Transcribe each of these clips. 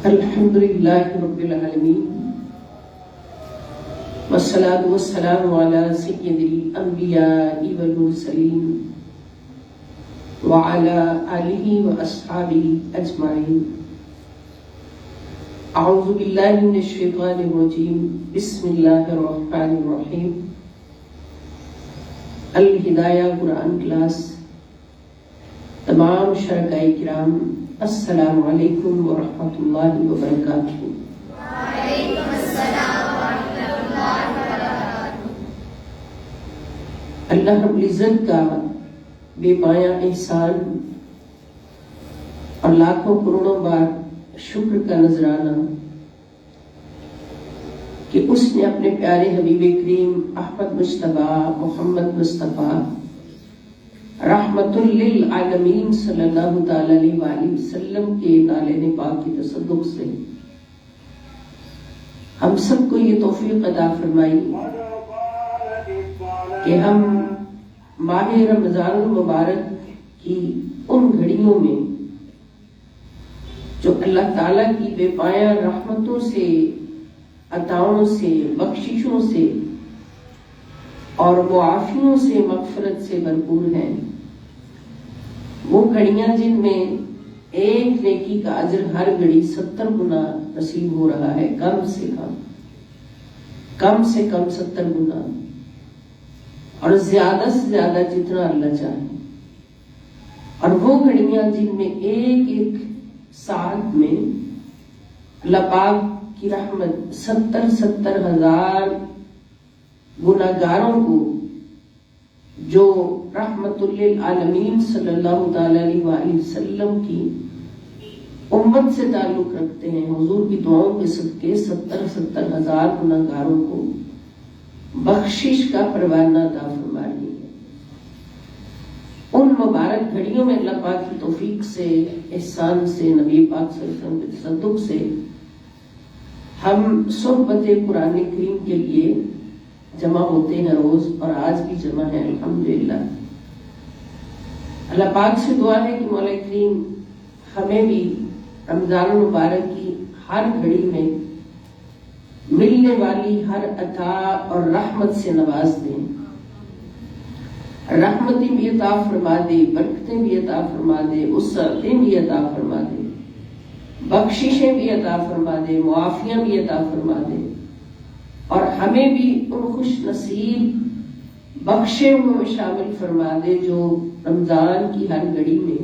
الحمدللہ رب العالمین والصلاة والسلام علی سید الانبیاء والمرسلین وعلی آلہ واصحابہ اجمعین. اعوذ باللہ من الشیطان الرجیم. بسم اللہ الرحمن الرحیم. الہدایہ قرآن کلاس. تمام شرکائے کرام السلام علیکم ورحمۃ اللہ وبرکاتہ. وعلیکم السلام ورحمۃ اللہ وبرکاتہ. اللہ رب العزت کا بے پایا احسان اور لاکھوں کروڑوں بار شکر کا نذرانہ کہ اس نے اپنے پیارے حبیب کریم احمد مصطفیٰ محمد مصطفیٰ رحمت للعالمین صلی اللہ تعالی علیہ وآلہ وسلم کے نالین پاک کی تصدق سے ہم سب کو یہ توفیق عطا فرمائی کہ ہم ماہ رمضان المبارک کی ان گھڑیوں میں جو اللہ تعالیٰ کی بے پایا رحمتوں سے، عطاؤں سے، بخششوں سے اور معافیوں سے، مغفرت سے بھرپور ہیں، وہ گھڑیاں جن میں ایک نیکی کا اجر ہر گھڑی 70 گنا نصیب ہو رہا ہے، کم سے کم 70 گنا، اور زیادہ سے زیادہ جتنا اللہ چاہے. اور وہ گھڑیاں جن میں ایک ایک ساعت میں اللہ پاک کی رحمت 70 ہزار گناہگاروں کو جو رحمت للعالمین صلی اللہ تعالی علیہ وآلہ وسلم کی امت سے تعلق رکھتے ہیں، حضور کی دعاؤں کے صدقے 70 ہزار گناہگاروں کو بخشش کا پروانہ عطا فرما رہی ہے. ان مبارک گھڑیوں میں اللہ پاک کی توفیق سے، احسان سے، نبی پاک صلی اللہ علیہ وسلم کے تصدق سے ہم صحبت قرآن کریم کے لیے جمع ہوتے ہیں روز، اور آج بھی جمع ہے الحمدللہ. اللہ پاک سے دعا ہے کہ مولا کریم ہمیں بھی رمضان المبارک کی ہر گھڑی میں ملنے والی ہر عطا اور رحمت سے نواز دیں، رحمتیں بھی عطا فرما دے، برکتیں بھی عطا فرما دے، وسعتیں بھی عطا فرما دے، بخششیں بھی عطا فرما دے، معافیاں بھی عطا فرما دے، اور ہمیں بھی ان خوش نصیب بخشے ہوئے میں شامل فرما دے جو رمضان کی ہر گھڑی میں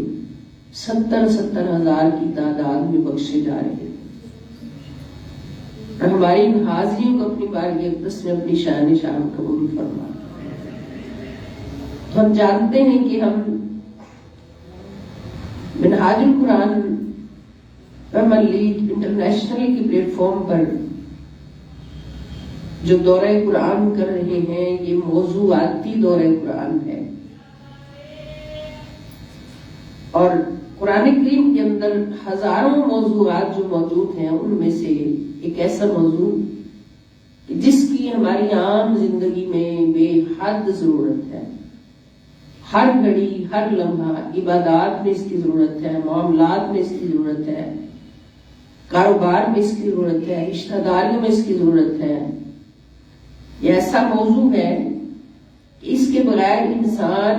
70 ہزار کی تعداد میں بخشے جا رہے ہیں. اور ہماری ان حاضریوں کو اپنی بارگاہ اقدس میں اپنی شان قبول فرما. تو ہم جانتے ہیں کہ ہم منہاج القرآن رحمت لیگ انٹرنیشنل کے پلیٹ فارم پر جو دورہ قرآن کر رہے ہیں، یہ موضوعاتی دورہ قرآن ہے، اور قرآن کریم کے اندر ہزاروں موضوعات جو موجود ہیں، ان میں سے ایک ایسا موضوع کہ جس کی ہماری عام زندگی میں بے حد ضرورت ہے. ہر گھڑی، ہر لمحہ عبادات میں اس کی ضرورت ہے، معاملات میں اس کی ضرورت ہے، کاروبار میں اس کی ضرورت ہے، رشتہ داریوں میں اس کی ضرورت ہے. یہ ایسا موضوع ہے کہ اس کے بغیر انسان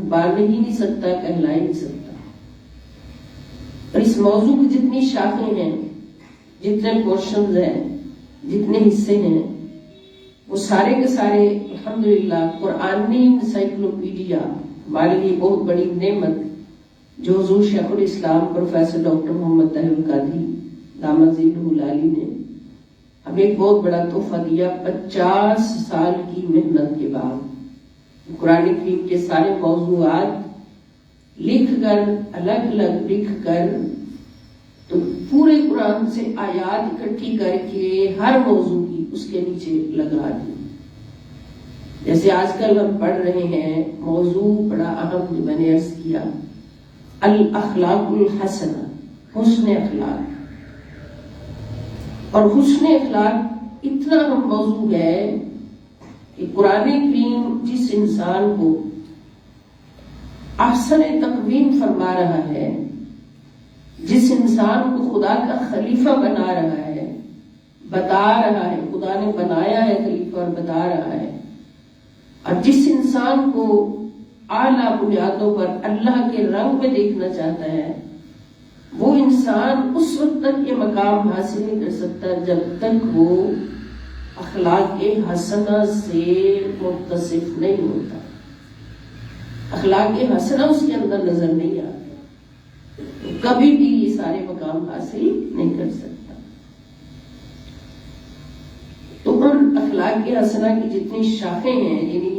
بن ہی نہیں سکتا، کہلا ہی نہیں سکتا. اور اس موضوع کی جتنی شاخیں ہیں، جتنے پورشنز ہیں، جتنے حصے ہیں، وہ سارے کے سارے الحمدللہ قرآنی انسائکلوپیڈیا ہمارے لیے بہت بڑی نعمت جو حضور شیخ الاسلام پروفیسر ڈاکٹر محمد طاہر القادری دامت ذلہ العالی نے ہمیں ایک بہت بڑا تحفہ دیا. 50 سال کی محنت کے بعد قرآن کریم کے سارے موضوعات لکھ کر، الگ الگ لکھ کر، تو پورے قرآن سے آیات اکٹھی کر کے ہر موضوع کی اس کے نیچے لگا دی. جیسے آج کل ہم پڑھ رہے ہیں موضوع بڑا اہم جو میں نے عرض کیا، الاخلاق الحسنہ، حسن اخلاق. اور حسن اخلاق اتنا اہم موضوع ہے کہ قرآن کریم جس انسان کو احسن تقویم فرما رہا ہے، جس انسان کو خدا کا خلیفہ بنا رہا ہے، بتا رہا ہے، خدا نے بنایا ہے خلیفہ اور بتا رہا ہے، اور جس انسان کو اعلیٰ بنیادوں پر اللہ کے رنگ میں دیکھنا چاہتا ہے، وہ انسان اس وقت تک یہ مقام حاصل نہیں کر سکتا جب تک وہ اخلاق حسنہ سے متصف نہیں ہوتا، اخلاق حسنہ اس کے اندر نظر نہیں آتا، کبھی بھی یہ سارے مقام حاصل نہیں کر سکتا۔ تو ان اخلاق حسنہ کی جتنی شاخیں ہیں، یعنی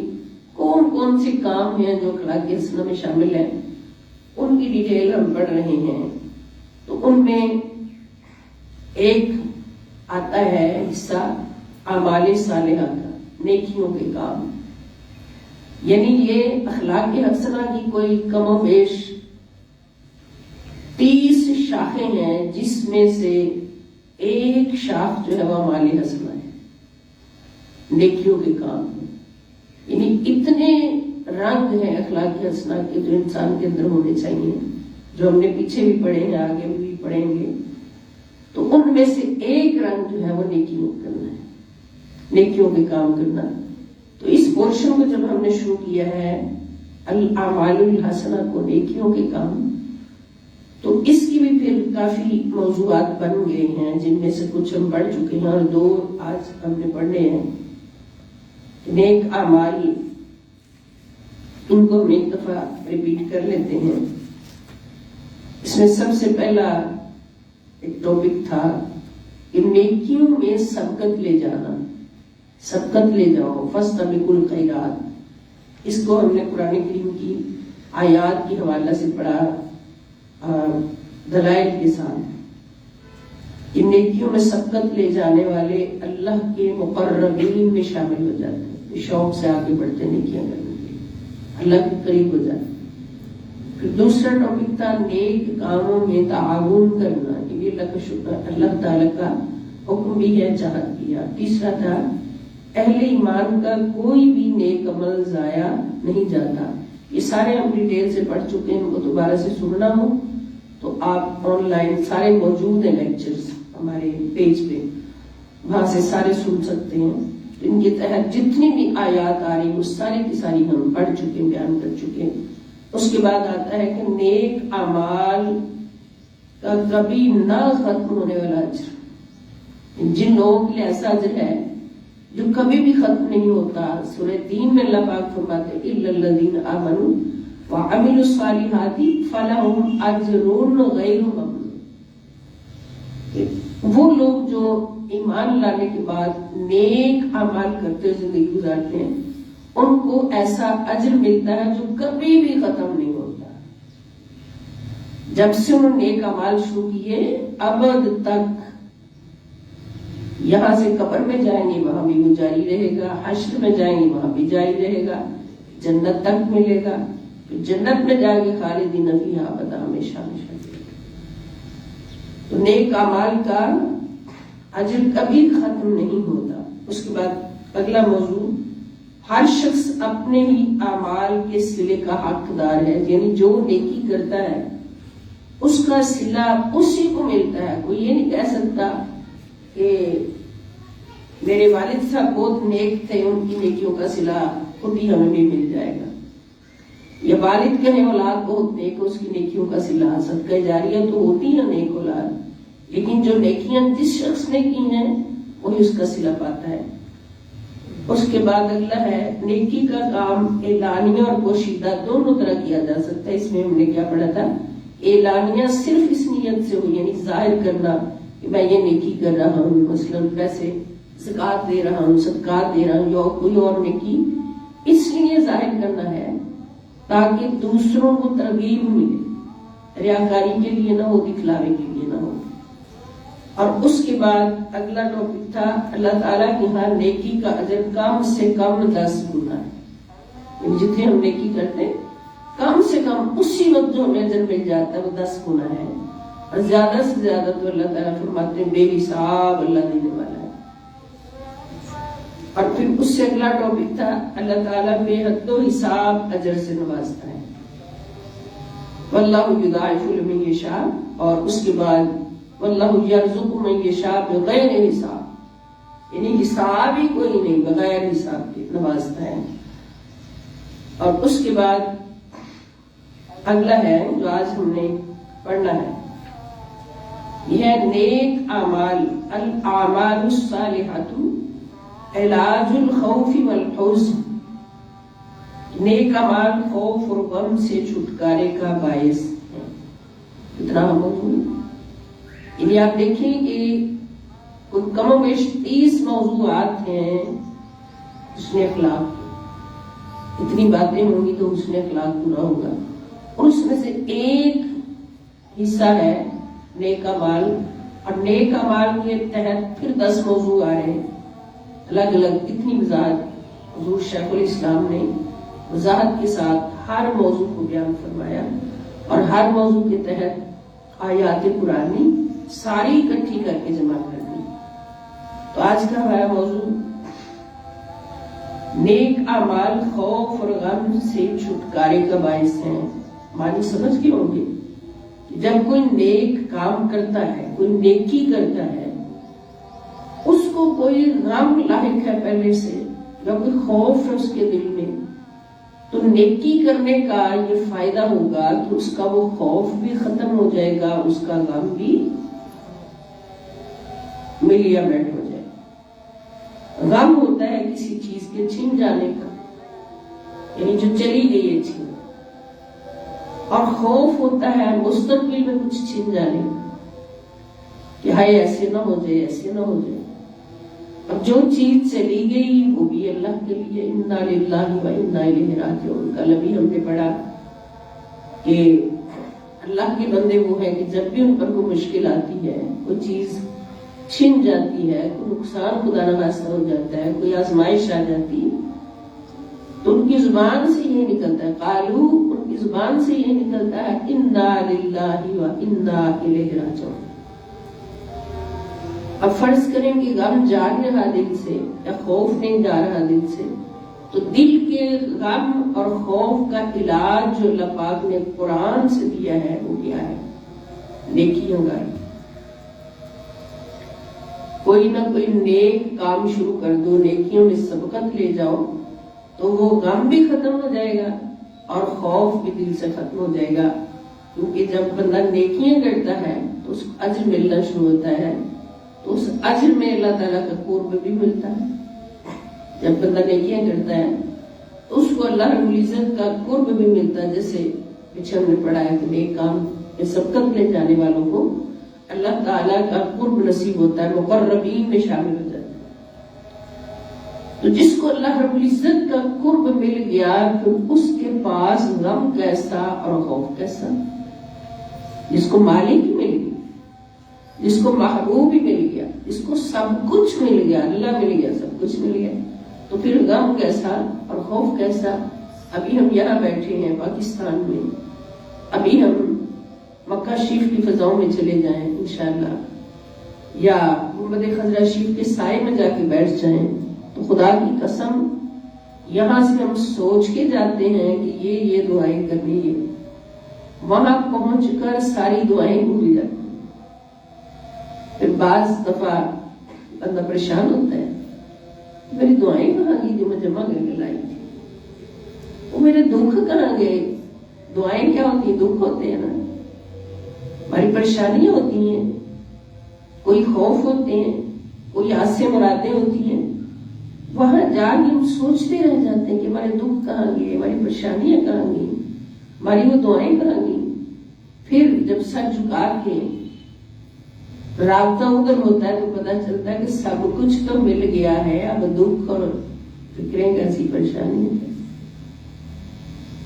کون کون سے کام ہیں جو اخلاق حسنہ میں شامل ہیں، ان کی ڈیٹیل ہم پڑھ رہے ہیں۔ تو ان میں ایک آتا ہے حصہ اعمال صالحہ کا، نیکیوں کے کام، یعنی یہ اخلاق حسنہ کی کوئی کم و بیش 30 شاخیں ہیں، جس میں سے ایک شاخ جو ہے وہ اعمال حسنہ ہے، نیکیوں کے کام ہیں۔ یعنی اتنے رنگ ہیں اخلاق حسنہ کے جو انسان کے اندر ہونے چاہیے، جو ہم نے پیچھے بھی پڑھے ہیں، آگے بھی پڑھیں گے۔ تو ان میں سے ایک رنگ جو ہے وہ نیکیوں کرنا ہے، نیکیوں کے کام کرنا۔ تو اس پورشن کو جب ہم نے شروع کیا ہے الاعمال الحسنہ کو، نیکیوں کے کام، تو اس کی بھی پھر کافی موضوعات بن گئے ہیں، جن میں سے کچھ ہم پڑھ چکے ہیں اور 2 آج ہم نے پڑھنے ہیں۔ نیک اعمال، ان کو ہم ایک دفعہ ریپیٹ کر لیتے ہیں۔ اس میں سب سے پہلا ایک ٹاپک تھا کہ نیکیوں میں سبقت لے جانا، سبقت لے جاؤ، فاستبقوا الخیرات۔ اس کو ہم نے قرآن کریم کی آیات کے حوالے سے پڑھا، دلائل کے ساتھ، کہ نیکیوں میں سبقت لے جانے والے اللہ کے مقربین میں شامل ہو جاتے ہیں، شوق سے آگے بڑھتے نیکیاں کرنے کے لیے، اللہ کے قریب ہو جاتے ہیں۔ پھر دوسرا ٹاپک تھا نیک کاموں میں تعاون کرنا، یہ اللہ کا شکر، اللہ تعالیٰ کا حکم بھی ہے، چاہت بھی ہے۔ تیسرا تھا اہل ایمان کا کوئی بھی نیک عمل ضائع نہیں جاتا۔ یہ سارے ہم ڈیٹیل سے پڑھ چکے ہیں، ان کو دوبارہ سے سننا ہو تو آپ آن لائن سارے موجود ہیں لیکچرز ہمارے پیج پہ، وہاں سے سارے سن سکتے ہیں۔ ان کے تحت جتنی بھی آیات آ رہی ہیں وہ ساری کی ساری ہم پڑھ چکے ہیں، بیان کر چکے ہیں۔ اس کے بعد آتا ہے کہ نیک اعمال کا کبھی نہ ختم ہونے والا اجر، جن لوگوں کے لیے ایسا اجر ہے جو کبھی بھی ختم نہیں ہوتا۔ سورہ 3 میں اللہ پاک فرماتے ہیں الا الذین آمنوا وعملوا الصالحات فلہم اجر غیر ممنون۔ وہ لوگ جو ایمان لانے کے بعد نیک اعمال کرتے ہوئے زندگی گزارتے ہیں، ان کو ایسا اجر ملتا ہے جو کبھی بھی ختم نہیں ہوتا۔ جب سے انہوں نے نیک اعمال شروع کیے ابد تک، یہاں سے قبر میں جائیں گے وہاں بھی وہ جاری رہے گا، حشر میں جائیں گے وہاں بھی جاری رہے گا، جنت تک ملے گا، پھر جنت میں جا کے خالدین فیہا ابدا، ہمیشہ ہمیشہ۔ تو نیک اعمال کا اجر کبھی ختم نہیں ہوتا۔ اس کے بعد اگلا موضوع، ہر شخص اپنے ہی اعمال کے صلے کا حقدار ہے، یعنی جو نیکی کرتا ہے اس کا صلہ اسی کو ملتا ہے۔ کوئی یہ نہیں کہہ سکتا کہ میرے والد صاحب بہت نیک تھے، ان کی نیکیوں کا صلہ خود ہی ہمیں بھی مل جائے گا، یا والد کہیں اولاد بہت نیک ہے، اس کی نیکیوں کا صلہ صدقہ جاریہ تو ہوتی ہے نیک اولاد، لیکن جو نیکیاں جس شخص نے کی ہیں وہی اس کا صلہ پاتا ہے۔ اس کے بعد اگلا ہے نیکی کا کام اعلانیہ اور پوشیدہ دونوں طرح کیا جا سکتا ہے۔ اس میں ہم نے کیا پڑھا تھا، اعلانیہ صرف اس نیت سے ہو، یعنی ظاہر کرنا کہ میں یہ نیکی کر رہا ہوں، مثلا پیسے زکوٰۃ دے رہا ہوں، صدقات دے رہا ہوں، یا کوئی اور نیکی، اس لیے ظاہر کرنا ہے تاکہ دوسروں کو ترغیب ملے، ریاکاری کے لیے نہ ہو، دکھلاوے کے لیے نہ ہو۔ اور اس کے بعد اگلا ٹاپک تھا اللہ تعالیٰ کے ہاں نیکی کا اجر کم سے کم 10 گنا ہے، یعنی جتنے ہم نیکی کرتے ہیں کم سے کم اسی وقت جو ہمیں اجر مل جاتا ہے وہ 10 گنا ہے، اور زیادہ سے زیادہ تو اللہ تعالیٰ فرماتے ہیں بے حساب اللہ دینے والا ہے۔ اور پھر اس سے اگلا ٹاپک تھا اللہ تعالیٰ بے حد و حساب اجر سے نوازتا ہے، واللہ یضاعف لمن یشاء اور اس کے بعد واللہ یرزق من یشاء بغیر حساب، یعنی حساب ہی کوئی نہیں، بغیر حساب کے نوازتا ہے۔ اور اس کے بعد اگلا ہے جو آج ہم نے پڑھنا ہے، یہ ہے نیک اعمال، الاعمال الصالحۃ علاج الخوف والحزن، نیک اعمال خوف اور غم سے چھٹکارے کا باعث ہے۔ اتنا موضوع، یعنی آپ دیکھیں کہ کوئی کم و بیش 30 موضوعات ہیں حسن اخلاق، اتنی باتیں ہوں گی تو حسن اخلاق پورا ہوگا، اور اس میں سے ایک حصہ ہے نیک اعمال، اور نیک اعمال کے تحت پھر 10 موضوع آ رہے ہیں الگ الگ، اتنی وضاحت حضور شیخ الاسلام نے وضاحت کے ساتھ ہر موضوع کو بیان فرمایا، اور ہر موضوع کے تحت آیات قرآنی ساری اکٹھی کر کے جمع کر دی۔ تو آج کا ہمارا موضوع نیک اعمال خوف اور غم سے چھٹکارے کا باعث ہیں۔ معنی سمجھ گئے ہوں گے کہ جب کوئی نیک کام کرتا ہے، کوئی نیکی کرتا ہے، اس کو کوئی غم لاحق ہے پہلے سے یا کوئی خوف ہے اس کے دل میں، تو نیکی کرنے کا یہ فائدہ ہوگا کہ اس کا وہ خوف بھی ختم ہو جائے گا، اس کا غم بھی ملیا بیٹھ ہو جائے گا۔ غم ہوتا ہے کسی چیز کے چھن جانے کا، یعنی جو چلی گئی ہے چھین، اور خوف ہوتا ہے مستقبل میں کچھ چھن جانے کا، کہ ہائے ایسے نہ ہو جائے، ایسے نہ ہو جائے۔ اب جو چیز چلی گئی وہ بھی اللہ کے لیے، انا للہ و انا الیہ راجعون۔ کل ابھی ہم نے پڑھا کہ اللہ کے بندے وہ ہیں کہ جب بھی ان پر کوئی مشکل آتی ہے، کوئی چیز چھن جاتی ہے، کوئی نقصان خدا نخواستہ ہو جاتا ہے، کوئی آزمائش آ جاتی ہے، تو ان کی زبان سے یہ نکلتا ہے، قالو، ان کی زبان سے یہ نکلتا ہے انا للہ و انا الیہ راجعون۔ اب فرض کریں کہ غم جا رہا دل سے یا خوف نہیں جا رہا دل سے، تو دل کے غم اور خوف کا علاج جو اللہ پاک نے قرآن سے دیا ہے وہ کیا ہے؟ نیکیوں کا۔ کوئی نہ کوئی نیک کام شروع کر دو، نیکیوں میں سبقت لے جاؤ، تو وہ غم بھی ختم ہو جائے گا اور خوف بھی دل سے ختم ہو جائے گا، کیونکہ جب بندہ نیکیاں کرتا ہے تو اس کو اجر ملنا شروع ہوتا ہے، تو اس اجر میں اللہ تعالیٰ کا قرب بھی ملتا ہے۔ جب بندہ نیکیاں کرتا ہے تو اس کو اللہ رب العزت کا قرب بھی ملتا ہے، جیسے پیچھے ہم نے پڑھا ہے کہ نیک کام میں سبقت لے جانے والوں کو اللہ تعالیٰ کا قرب نصیب ہوتا ہے، مقربین میں شامل ہو جاتا ہے۔ تو جس کو اللہ رب العزت کا قرب مل گیا، پھر اس کے پاس غم کیسا اور خوف کیسا؟ جس کو مالک مل گیا، جس کو محبوب بھی مل گیا، جس کو سب کچھ مل گیا، اللہ مل گیا، سب کچھ مل گیا، تو پھر غم کیسا اور خوف کیسا؟ ابھی ہم یہاں بیٹھے ہیں پاکستان میں، ابھی ہم مکہ شریف کی فضاؤں میں چلے جائیں انشاءاللہ، یا گنبد خضرا شریف کے سائے میں جا کے بیٹھ جائیں، تو خدا کی قسم یہاں سے ہم سوچ کے جاتے ہیں کہ یہ دعائیں کرنی ہے، وہاں پہنچ کر ساری دعائیں بھول جاتی ہیں۔ پھر بعض دفعہ بندہ پریشان ہوتا ہے، میری دعائیں کہاں گئی جو میں جمع کر کے لائی تھی، وہ میرے دکھ کہاں گئے؟ دعائیں کیا ہوتی ہیں؟ دکھ ہوتے ہیں نا، ہماری پریشانیاں ہوتی ہیں، کوئی خوف ہوتے ہیں، کوئی آسے مرادیں ہوتی ہیں، وہاں جا کے ہم سوچتے رہ جاتے ہیں کہ ہمارے دکھ کہاں گئے، ہماری پریشانیاں کہاں گئی، ہماری وہ دعائیں کہاں گئی۔ پھر جب سر جھکا کے رابطہ ادھر ہوتا ہے تو پتہ چلتا ہے کہ سب کچھ تو مل گیا ہے، اب دکھ اور فکریں کیسی، پریشانی ہے،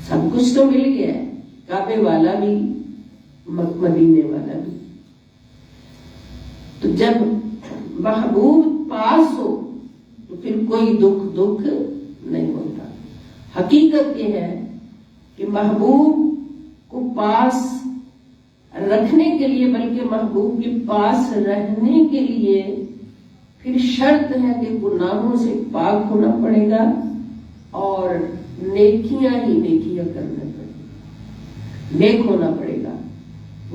سب کچھ تو مل گیا ہے، کعبے والا بھی مدینے والا بھی۔ تو جب محبوب پاس ہو تو پھر کوئی دکھ نہیں ہوتا۔ حقیقت یہ ہے کہ محبوب کو پاس رکھنے کے لیے، بلکہ محبوب کے پاس رہنے کے لیے پھر شرط ہے کہ گناہوں سے پاک ہونا پڑے گا اور نیکیاں ہی نیکیاں کرنا پڑے گا، نیک ہونا پڑے گا،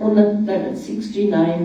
69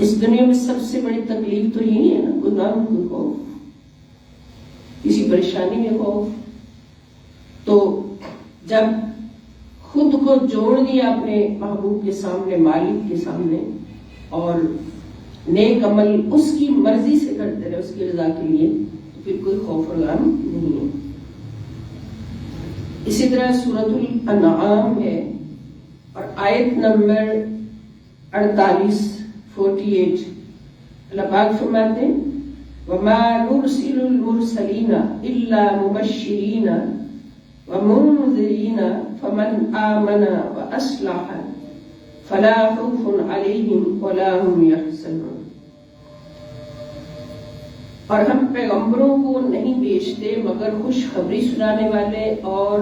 اس دنیا میں سب سے بڑی تکلیف تو یہی ہے نا، کوئی غم، کوئی خوف، کسی پریشانی میں خوف. تو جب خود کو جوڑ دیا اپنے محبوب کے سامنے، مالک کے سامنے، اور نیک عمل اس کی مرضی سے کرتے رہے، اس کی رضا کے لیے، تو پھر کوئی خوف اور غم نہیں ہے. اسی طرح سورۃ الانعام ہے اور آیت نمبر 48 اللہ پاک فرماتے ہیں وَمَا نُرْسِلُ الْمُرْسَلِينَ إِلَّا مُبَشِّرِينَ وَمُنذِرِينَ فَمَنْ آمَنَ وَأَصْلَحَ فَلَا خَوْفٌ عَلَيْهِمْ وَلَا هُمْ يَحْزَنُونَ. اور ہم پیغمبروں کو نہیں بھیجتے مگر خوشخبری سنانے والے اور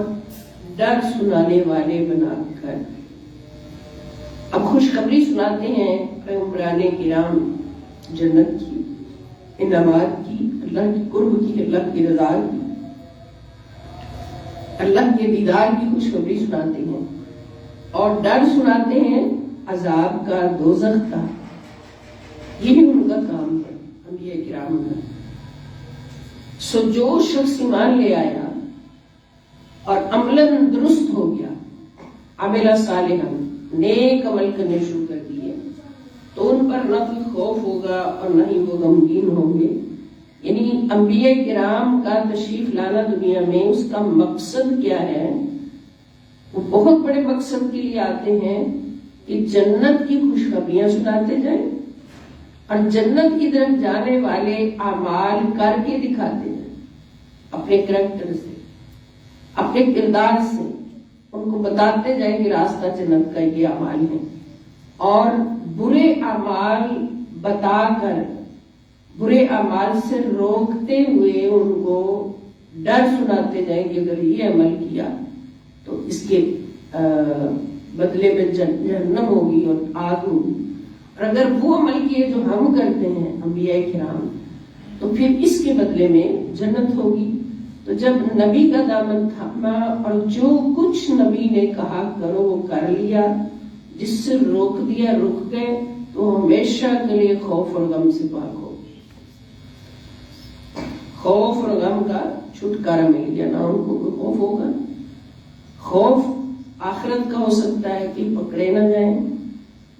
ڈر سنانے والے بنا کر. اب خوشخبری سناتے ہیں پیغمبران کرام جنت کی، انعامات کی، اللہ کی قرب کی، اللہ کی رضا کی، اللہ کے دیدار کی خوشخبری سناتے ہیں، اور ڈر سناتے ہیں عذاب کا، دوزخ کا. یہی ان کا کام ہے انبیاء کرام کا. سو جو شخص ایمان لے آیا اور عملاً درست ہو گیا، عمل صالحاً، نیک عمل کرنے شروع کر دیے، تو ان پر نہ کوئی خوف ہوگا اور نہ ہی وہ غمگین ہوں گے. یعنی انبیاء کرام کا تشریف لانا دنیا میں، اس کا مقصد کیا ہے؟ وہ بہت بڑے مقصد کے لیے آتے ہیں کہ جنت کی خوشخبریاں سناتے جائیں اور جنت کی طرف جانے والے اعمال کر کے دکھاتے جائیں، اپنے کریکٹر سے، اپنے کردار سے ان کو بتاتے جائیں کہ راستہ جنت کا یہ اعمال ہے، اور برے اعمال بتا کر، برے اعمال سے روکتے ہوئے ان کو ڈر سناتے جائیں کہ اگر یہ عمل کیا تو اس کے بدلے میں جہنم ہوگی اور آگ ہوگی، اور اگر وہ عمل کیے جو ہم کرتے ہیں انبیاء کرام تو پھر اس کے بدلے میں جنت ہوگی. تو جب نبی کا دامن تھاما اور جو کچھ نبی نے کہا کرو وہ کر لیا، جس سے روک دیا رک گئے، تو ہمیشہ کے لیے خوف اور غم سے پاک ہو، خوف اور غم کا چھٹکارا مل گیا. نہ ان کو کوئی خوف ہوگا. خوف آخرت کا ہو سکتا ہے کہ پکڑے نہ جائیں.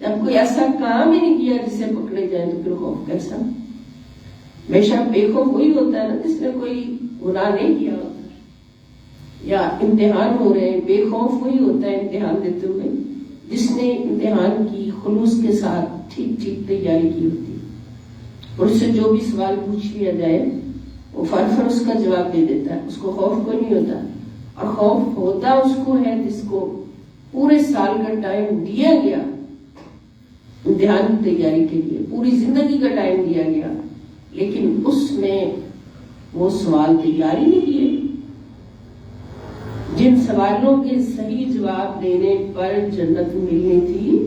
جب کوئی ایسا کام ہی نہیں کیا جس سے پکڑے جائیں تو پھر خوف کیسا؟ ہمیشہ بے خوف وہی ہوتا ہے نا جس نے کوئی گناہ نہیں کیا ہوتا، یا امتحان ہو رہے ہیں، بے خوف وہی ہوتا ہے امتحان دیتے ہوئے جس نے امتحان کی خلوص کے ساتھ ٹھیک ٹھیک تیاری کی ہوتی ہے، اور اس سے جو بھی سوال پوچھ لیا جائے وہ فر اس کا جواب دے دیتا ہے. اس کو خوف کوئی نہیں ہوتا. اور خوف ہوتا اس کو ہے جس کو پورے سال کا ٹائم دیا گیا امتحان کی تیاری کے لیے، پوری زندگی کا ٹائم دیا گیا، لیکن اس نے وہ سوال تیاری نہیں کیے. جن سوالوں کے صحیح جواب دینے پر جنت ملنی تھی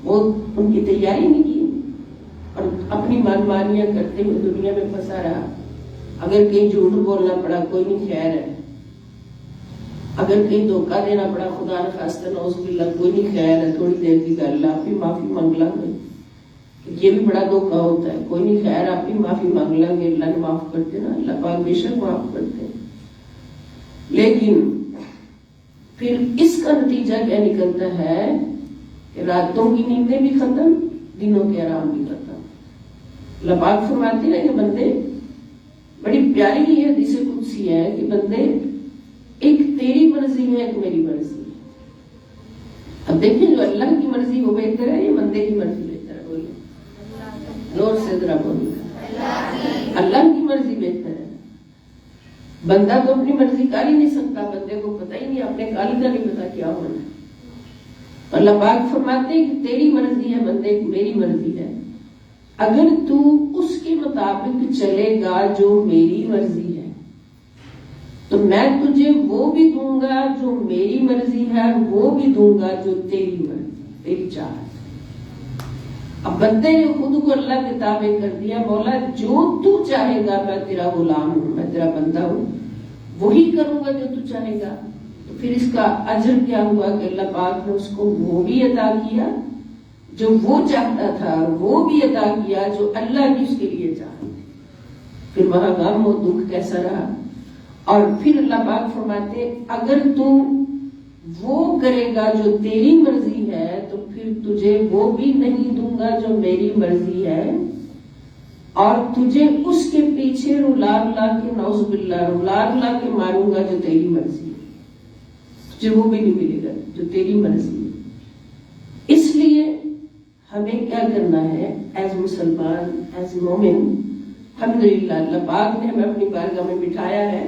وہ ان کی تیاری نہیں کی، اور اپنی منمانیاں کرتے ہوئے دنیا میں پھنسا رہا. اگر کہیں جھوٹ بولنا پڑا کوئی نہیں، خیر ہے. اگر کہیں دھوکہ دینا پڑا خدا نخواستہ نعوذ باللہ کوئی نہیں، خیر ہے، تھوڑی دیر کی گل، آپ بھی معافی مانگ لیں گے. یہ بھی بڑا دھوکہ ہوتا ہے، کوئی نہیں، خیر آپ بھی معافی مانگ لیں گے، اللہ نے معاف کر دینا، اللہ پاک بے شک معاف کرتے ہیں. لیکن پھر اس کا نتیجہ کیا نکلتا ہے کہ راتوں کی نیندیں بھی ختم، دنوں کے آرام بھی ختم. اللہ پاک فرماتے ہیں کہ بندے، بڑی پیاری یہ حدیث قدسی ہے کہ بندے ایک تیری مرضی ہے، ایک میری مرضی ہے. اب دیکھیں جو اللہ کی مرضی وہ بہتر ہے یا بندے کی مرضی بہتر ہے؟ بولے زور سے ذرا بولے. اللہ کی مرضی بہتر ہے. بندہ تو اپنی مرضی کر ہی نہیں سکتا، بندے کو پتہ ہی نہیں، اپنے کال کا نہیں پتا کیا ہونا ہے. اللہ پاک فرماتے ہیں کہ تیری مرضی ہے بندے، میری مرضی ہے. اگر تو اس کے مطابق چلے گا جو میری مرضی ہے تو میں تجھے وہ بھی دوں گا جو میری مرضی ہے، وہ بھی دوں گا جو تیری مرضی، تیری چاہت. اب بندے نے خود کو اللہ کے تابع کر دیا، مولا جو تو چاہے گا، میں تیرا غلام ہوں، میں تیرا بندہ ہوں، وہی کروں گا جو تو چاہے گا. تو پھر اس کا اجر کیا ہوا کہ اللہ پاک نے اس کو وہ بھی عطا کیا جو وہ چاہتا تھا وہ بھی عطا کیا جو اللہ کی اس کے لیے چاہتے. پھر وہاں غم و دکھ کیسا رہا. اور پھر اللہ پاک فرماتے اگر تو وہ کرے گا جو تیری مرضی ہے تو پھر تجھے وہ بھی نہیں دوں گا جو میری مرضی ہے، اور تجھے اس کے پیچھے رلا کے نعوذ باللہ رلا کے ماروں گا جو تیری مرضی ہے، تجھے وہ بھی نہیں ملے گا جو تیری مرضی ہے. اس لیے ہمیں کیا کرنا ہے ایز مسلمان، ایز مومن. الحمدللہ اللہ پاک نے ہمیں اپنی بارگاہ میں بٹھایا ہے،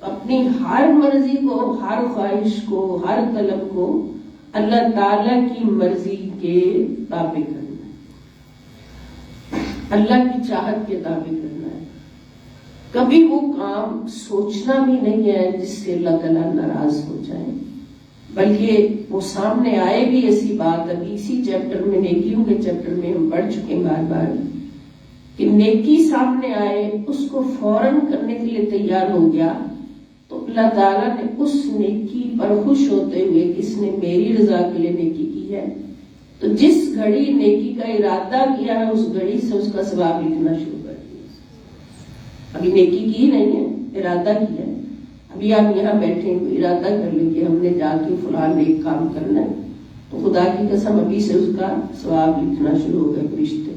اپنی ہر مرضی کو، ہر خواہش کو، ہر طلب کو اللہ تعالی کی مرضی کے تابع کرنا ہے، اللہ کی چاہت کے تابع کرنا ہے. کبھی وہ کام سوچنا بھی نہیں ہے جس سے اللہ تعالیٰ ناراض ہو جائے، بلکہ وہ سامنے آئے بھی. ایسی بات ابھی اسی چیپٹر میں، نیکیوں کے چیپٹر میں ہم پڑھ چکے ہیں بار بار کہ نیکی سامنے آئے اس کو فوراً کرنے کے لیے تیار ہو گیا تو اللہ تعالیٰ نے اس نیکی پر خوش ہوتے ہوئے کس نے میری رضا کے لیے نیکی کی ہے تو جس گھڑی نیکی کا ارادہ کیا ہے اس گھڑی سے اس کا ثواب لکھنا شروع کر دیا. ابھی نیکی کی نہیں ہے، ارادہ کیا ہے. ابھی آپ یہاں بیٹھے ہیں، ارادہ کر لیں کہ ہم نے جا کے فلاں نیک کام کرنا ہے تو خدا کی قسم ابھی سے اس کا ثواب لکھنا شروع ہو گئے. فرشتے،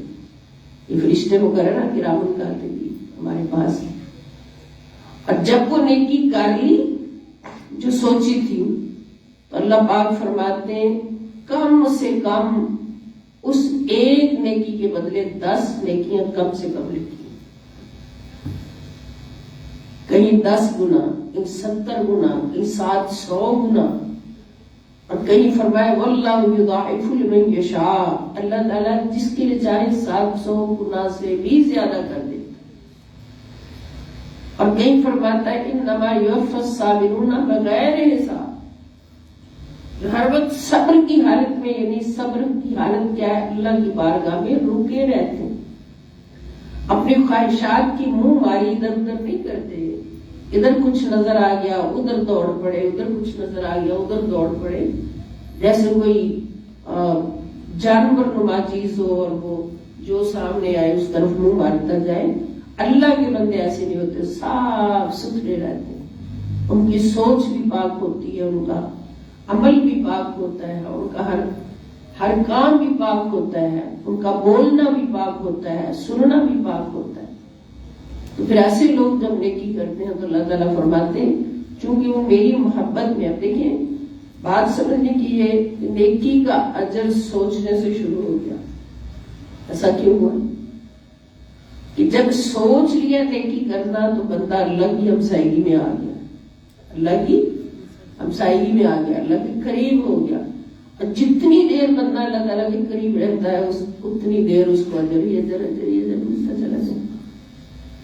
یہ فرشتے مقررہ کرام کاتب ہمارے پاس. اور جب وہ نیکی کر لی جو سوچی تھی تو اللہ پاک فرماتے ہیں کم سے کم اس ایک نیکی کے بدلے 10 نیکیاں کم سے کم لکھی. کہیں 10 گنا، کہیں 70 گنا، کہیں 700 گنا، اور کہیں فرمائے واللہ یضاعف لمن یشاء، اللہ تعالیٰ جس کے لیے چاہے 700 گنا سے بھی زیادہ کر دے. اور کہیں فرماتا ہے انما یوفی الصابرون بغیر حساب. ہر وقت صبر کی حالت میں، یعنی صبر کی حالت کیا ہے؟ اللہ کی بارگاہ میں رکے رہتے ہیں، اپنی خواہشات کی منہ ماری ادھر ادھر نہیں کرتے. ادھر کچھ نظر آ گیا ادھر دوڑ پڑے، ادھر کچھ نظر آ گیا ادھر دوڑ پڑے، جیسے کوئی جانور نما چیز ہو اور وہ جو سامنے آئے اس طرف منہ مارتا جائے. اللہ کے بندے ایسے نہیں ہوتے، صاف ستھرے رہتے ہیں. ان کی سوچ بھی پاک ہوتی ہے، ان کا عمل بھی پاک ہوتا ہے، ان کا ہر کام بھی پاک ہوتا ہے، ان کا بولنا بھی پاک ہوتا ہے، سننا بھی پاک ہوتا ہے. تو پھر ایسے لوگ جب نیکی کرتے ہیں تو اللہ تعالیٰ فرماتے ہیں چونکہ وہ میری محبت میں. اب دیکھیں بات سمجھنے کی، یہ نیکی کا اجر سوچنے سے شروع ہو گیا. ایسا کیوں ہوا کہ جب سوچ لیا نیکی کرنا تو بندہ اللہ کی ہمسائیگی میں آ گیا، اللہ کی ہمسائیگی میں آ گیا، اللہ کے قریب ہو گیا. اور جتنی دیر بندہ اللہ تعالیٰ کے قریب رہتا ہے اتنی دیر اس کو اجر ہی اجر ملتا چلا جائے،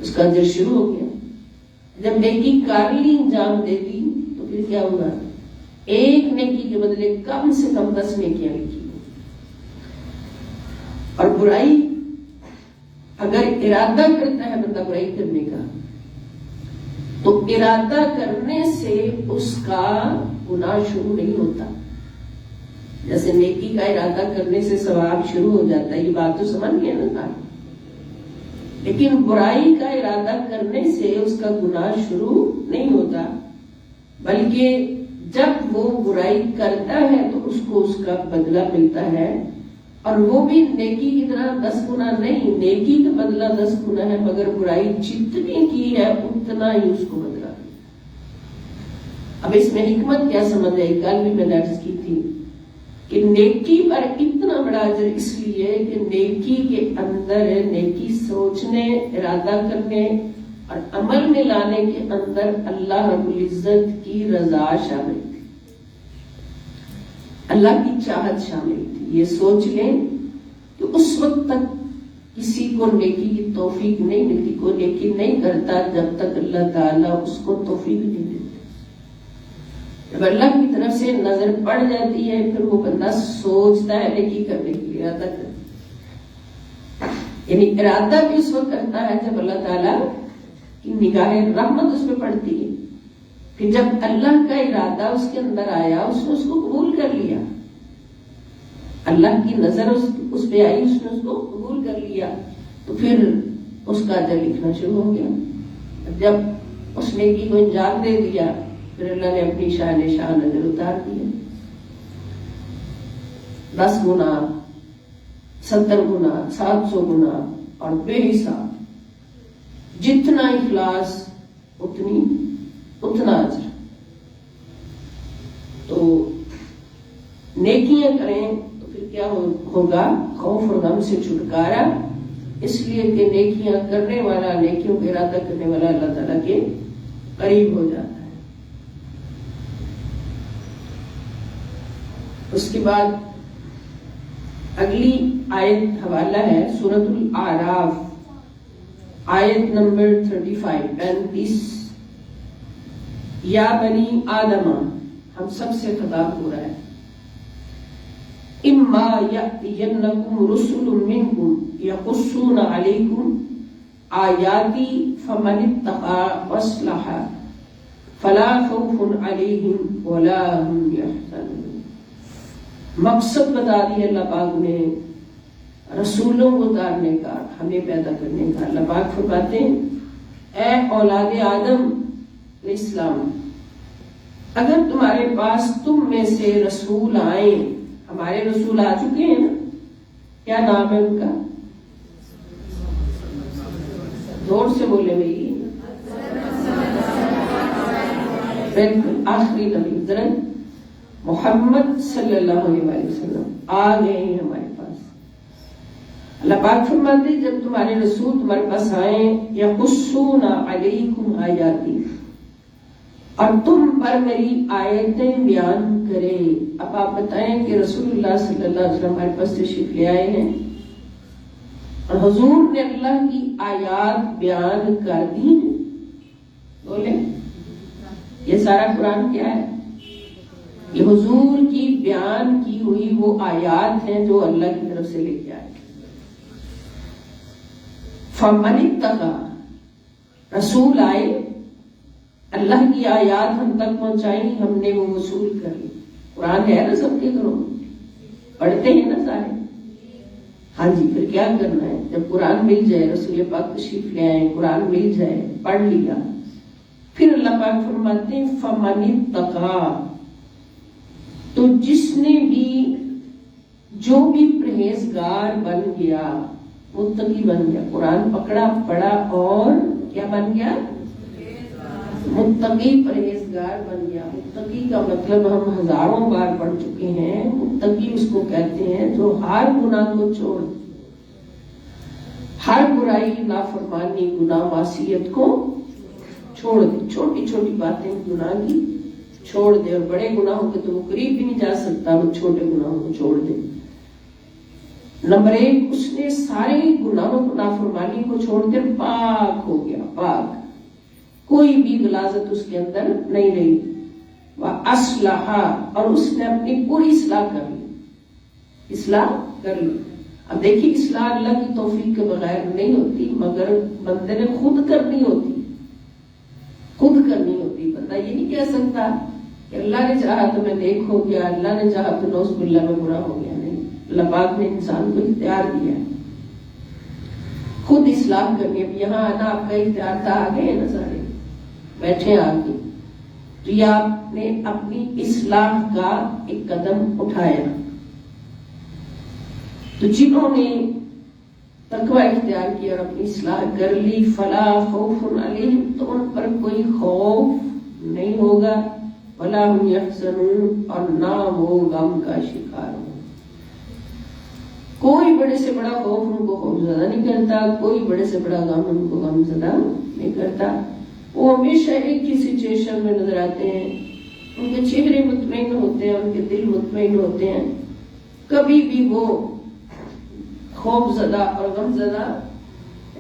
اس کا اجر شروع ہو گیا. جب نیکی کر لی، انجام دے دی تو پھر کیا ہوگا؟ ایک نیکی کے بدلے کم سے کم 10 نیکیاں لکھی. اور برائی اگر ارادہ کرتا ہے بندہ برائی کرنے کا تو ارادہ کرنے سے اس کا گناہ شروع نہیں ہوتا. جیسے نیکی کا ارادہ کرنے سے ثواب شروع ہو جاتا ہے، یہ بات تو سمجھ گئے نا. لیکن برائی کا ارادہ کرنے سے اس کا گناہ شروع نہیں ہوتا، بلکہ جب وہ برائی کرتا ہے تو اس کو اس کا بدلہ ملتا ہے. اور وہ بھی نیکی کی طرح 10 گنا نہیں، نیکی کا بدلہ 10 گنا ہے، مگر برائی جتنی کی ہے اتنا ہی اس کو بدلہ. اب اس میں حکمت کیا سمجھ آئی؟ کل بھی میں نے عرض کی تھی کہ نیکی پر اتنا بڑا اجر اس لیے کہ نیکی کے اندر، نیکی سوچنے، ارادہ کرنے اور عمل میں لانے کے اندر اللہ رب العزت کی رضا شامل تھی، اللہ کی چاہت شامل تھی. یہ سوچ لیں کہ اس وقت تک کسی کو نیکی کی توفیق نہیں ملتی، کوئی نیکی نہیں کرتا جب تک اللہ تعالیٰ اس کو توفیق نہیں دیتے. جب اللہ کی طرف سے نظر پڑ جاتی ہے پھر وہ بندہ سوچتا ہے نیکی کرنے کے لیے، ارادہ کرتا ہے. یعنی ارادہ بھی اس وقت کرتا ہے جب اللہ تعالیٰ کی نگاہ رحمت اس پہ پڑتی ہے. پھر جب اللہ کا ارادہ اس کے اندر آیا، اس نے اس کو قبول کر لیا اللہ کی نظر اس پہ آئی، اس نے اس کو قبول کر لیا، تو پھر اس کا اجر لکھنا شروع ہو گیا۔ جب اس نیکی کو انجام دے دیا، پھر اللہ نے اپنی شان اجر اتار دیا۔ 10 گنا، 70 گنا، 700 گنا اور بے حساب، جتنا اخلاص اتنا اجر۔ تو نیکیاں کریں تو پھر کیا ہوگا؟ خوف اور غم سے چھٹکارا، اس لیے کہ نیکیاں کرنے والا، نیکیوں کا ارادہ کرنے والا اللہ تعالیٰ کے قریب ہو جاتا ہے۔ اس کے بعد اگلی آیت حوالہ ہے سورۃ الاعراف، آیت نمبر 35۔ یا بنی آدم، ہم سب سے خطاب ہو رہا ہے، اما یأتینکم رسل منکم یقصون علیکم آیاتی فمن اتقی واصلح فلا خوف علیہم ولا هم یحزنون۔ مقصد بتا دیا اللہ پاک نے رسولوں کو اتارنے کا، ہمیں پیدا کرنے کا۔ اللہ پاک فرماتے ہیں اے اولاد آدم علیہ السلام، اگر تمہارے پاس تم میں سے رسول آئیں، ہمارے رسول آ چکے ہیں نا، کیا نام ہے ان کا؟ زور سے بولے بھائی، بالکل آخری نبی حضرت محمد صلی اللہ علیہ وسلم آ گئے ہیں ہمارے پاس۔ اللہ پاک فرماتے ہیں جب تمہارے رسول تمہارے پاس آئیں، یقصون علیکم آیاتی، اور تم پر میری آیتیں بیان کرے۔ اب آپ بتائیں کہ رسول اللہ صلی اللہ علیہ وسلم ہمارے پاس تشریف لے آئے ہیں اور حضور نے اللہ کی آیات بیان کر دی ہیں، بولے یہ سارا قرآن کیا ہے؟ یہ حضور کی بیان کی ہوئی وہ آیات ہیں جو اللہ کی طرف سے لے کے آئے۔ فمن اتقی، رسول آئے، اللہ کی آیات ہم تک پہنچائی، ہم نے وہ وصول کر لی۔ قرآن ہے نا سب کے گھروں میں، پڑھتے ہیں نا سارے؟ ہاں جی، پھر کیا کرنا ہے؟ جب قرآن مل جائے، رسول پاک تشریف لے آئے، قرآن مل جائے، پڑھ لیا، پھر اللہ پاک فرماتے ہیں فمن اتقی، تو جس نے بھی، جو بھی پرہیزگار بن گیا، متقی بن گیا، قرآن پکڑا پڑھا اور کیا بن گیا؟ متقی، پرہیزگار بن گیا۔ متقی کا مطلب ہم ہزاروں بار پڑھ چکے ہیں، متقی اس کو کہتے ہیں جو ہر گناہ کو چھوڑ، ہر برائی، نافرمانی، گناہ، معصیت کو چھوڑ دے، چھوٹی چھوٹی باتیں گناہ کی چھوڑ دے، اور بڑے گناہوں کے تو وہ قریب بھی نہیں جا سکتا، وہ چھوٹے گناہوں کو چھوڑ دے۔ نمبر 1، اس نے سارے گناہوں کو، نافرمانی کو چھوڑ کر پاک ہو گیا، پاک، کوئی بھی غلاظت اس کے اندر نہیں رہی۔ وَأَصْلَحَ، اور اس نے اپنی پوری اصلاح کر لی، اصلاح کر لی۔ اب دیکھیے اصلاح اللہ کی توفیق کے بغیر نہیں ہوتی، مگر بندے نے خود کرنی ہوتی، خود کرنی ہوتی۔ بندہ یہ نہیں کہہ سکتا کہ اللہ نے چاہا تو میں نیک ہو گیا، اللہ نے چاہا تو نعوذ باللہ میں برا ہو گیا، نہیں۔ اللہ پاک نے انسان کو اختیار دیا ہے خود اصلاح کرنی۔ اب یہاں آنا آپ کا اختیار تھا، آ گئے نا سارے، بیٹھے آ کے، تو یہ آپ نے اپنی اصلاح کا ایک قدم اٹھایا۔ تو جنہوں نے تقوی اختیار کیا اور اپنی اصلاح کر لی، فلا خوف علیہم، تو ان پر کوئی خوف نہیں ہوگا، ولا هم یحزنون، اور نہ وہ غم کا شکار ہو۔ کوئی بڑے سے بڑا خوف ان کو خوف زدہ نہیں کرتا، کوئی بڑے سے بڑا غم ان کو غم زدہ نہیں کرتا۔ وہ ہمیشہ ایک ہی سچویشن میں نظر آتے ہیں، ان کے چہرے مطمئن ہوتے ہیں، ان کے دل مطمئن ہوتے ہیں، کبھی بھی وہ خوف زدہ اور غم زدہ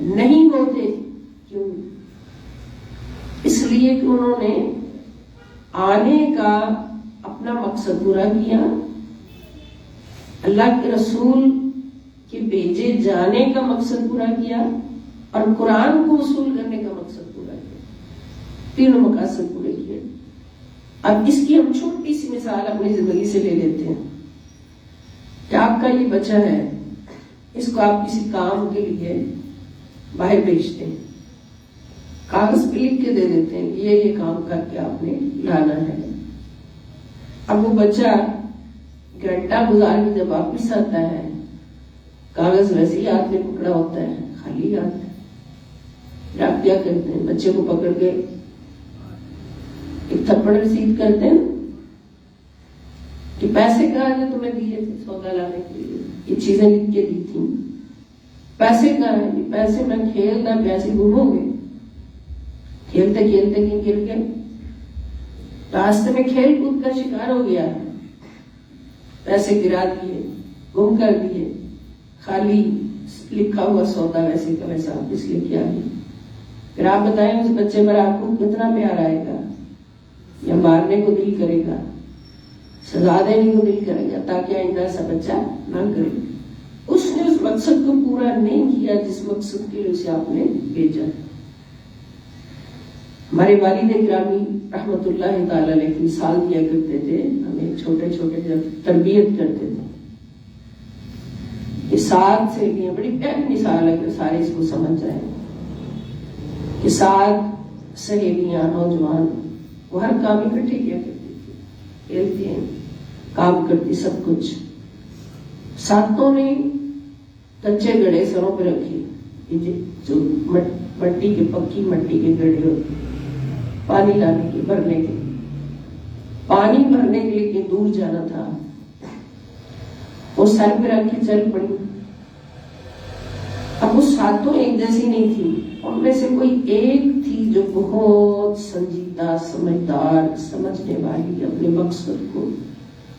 نہیں ہوتے۔ کیوں؟ اس لیے کہ انہوں نے آنے کا اپنا مقصد پورا کیا، اللہ کے رسول کے بھیجے جانے کا مقصد پورا کیا، اور قرآن کو وصول کرنے کا مقصد پورا کیا، تینوں مقاصد پورے کیے۔ اب اس کی ہم چھوٹی سی مثال اپنی زندگی سے لے لیتے ہیں کہ کہ آپ کا یہ بچہ ہے، اس کو آپ کسی کام کے لیے باہر بھیجتے ہیں، کاغذ پہ لکھ کے دے دیتے ہیں کہ یہ کام کر کے آپ نے لانا ہے۔ اب وہ بچہ گھنٹہ گزار کے جب واپس آتا ہے، کاغذ ویسے ہی ہاتھ میں پکڑا ہوتا ہے، خالی ہاتھ ہے۔ پھر آپ کیا کرتے ہیں؟ بچے کو پکڑ کے ایک تھپڑ رسید کرتے ہیں کہ پیسے کہاں جو تمہیں دیے تھے سودا لانے کے لیے، یہ چیزیں لکھ کے دی تھی، پیسے کہاں ہیں؟ یہ پیسے میں کھیلتا، پیسے گم ہو گئے، کھیلتے کھیلتے کہیں گر گئے، راستے میں کھیل کود کا شکار ہو گیا، پیسے گرا دیے، گم کر دیے، خالی لکھا ہوا سودا ویسے کا ویسا آپ اس لیے کیا گیا۔ پھر آپ بتائیں اس بچے پر آپ کو کتنا پیار آئے گا، یا مارنے کو دل کرے گا، سزا دینے کو دل کرے گا تاکہ آئندہ ایسا بچہ نہ کرے۔ اس نے اس مقصد کو پورا نہیں کیا جس مقصد کے لیے اسے آپ نے بھیجا۔ ہمارے والد گرامی رحمت اللہ تعالی علیہ کی مثال دیا کرتے تھے، ہمیں چھوٹے چھوٹے جب تربیت کرتے تھے، یہ 7 سہیلیاں، بڑی پیاری مثال ہے کہ سارے اس کو سمجھ جائیں کہ 7 سہیلیاں نوجوان وہ ہر کام اکٹھے کیا کرتی تھی، کھیلتی ہیں، کام کرتی، سب کچھ۔ 7 نے کچے گڑھے سروں پہ رکھے، جو مٹی کے، پکی مٹی کے گڑھے ہوتے پانی لانے کے، بھرنے کے، پانی بھرنے کے لیے کہیں دور جانا تھا، وہ سر پہ رکھ کے چل پڑی۔ اب وہ 7 ایک جیسی نہیں تھی، ان میں سے کوئی ایک تھی جو بہت سنجیدہ، سمجھدار، سمجھنے والی، اپنے مقصد کو،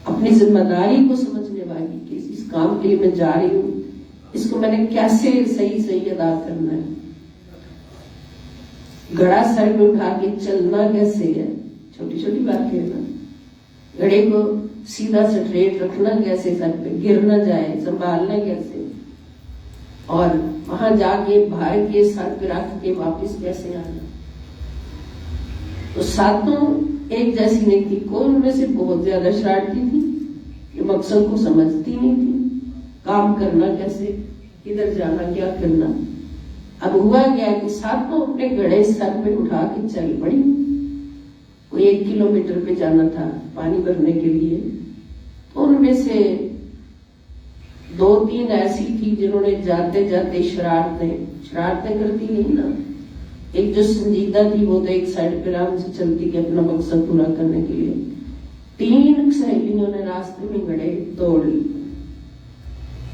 اپنی ذمہ داری کو سمجھنے والی کہ اس کام کے لیے میں جا رہی ہوں، اس کو میں نے کیسے صحیح ادا کرنا ہے، گھڑا سر پہ اٹھا کے چلنا کیسے ہے، چھوٹی چھوٹی باتیں ہیں نا، گھڑے کو سیدھا سٹریٹ رکھنا کیسے، سر پہ گر نہ جائے، سنبھالنا کیسے، اور وہاں جا کے بھر کے سر پہ رکھ کے واپس کیسے آنا۔ تو 7 ایک جیسی نہیں تھی، کوئی ان میں سے بہت زیادہ شرارتی تھی کہ مقصد کو سمجھتی نہیں تھی، کام کرنا کیسے، کدھر جانا، کیا کرنا۔ اب ہوا گیا کہ 7 اپنے گڑھے سر پہ اٹھا کے چل پڑی، کوئی 1 کلومیٹر پہ جانا تھا پانی بھرنے کے لیے۔ تو ان میں سے 2-3 ایسی تھی جنہوں نے جاتے جاتے شرارتیں کرتی نہیں نا، ایک جو سنجیدہ تھی وہ تو ایک سائڈ پہ آرام سے چلتی کہ اپنا مقصد پورا کرنے کے لیے، 3 سہیلیوں نے راستے میں گڑھے توڑ لی،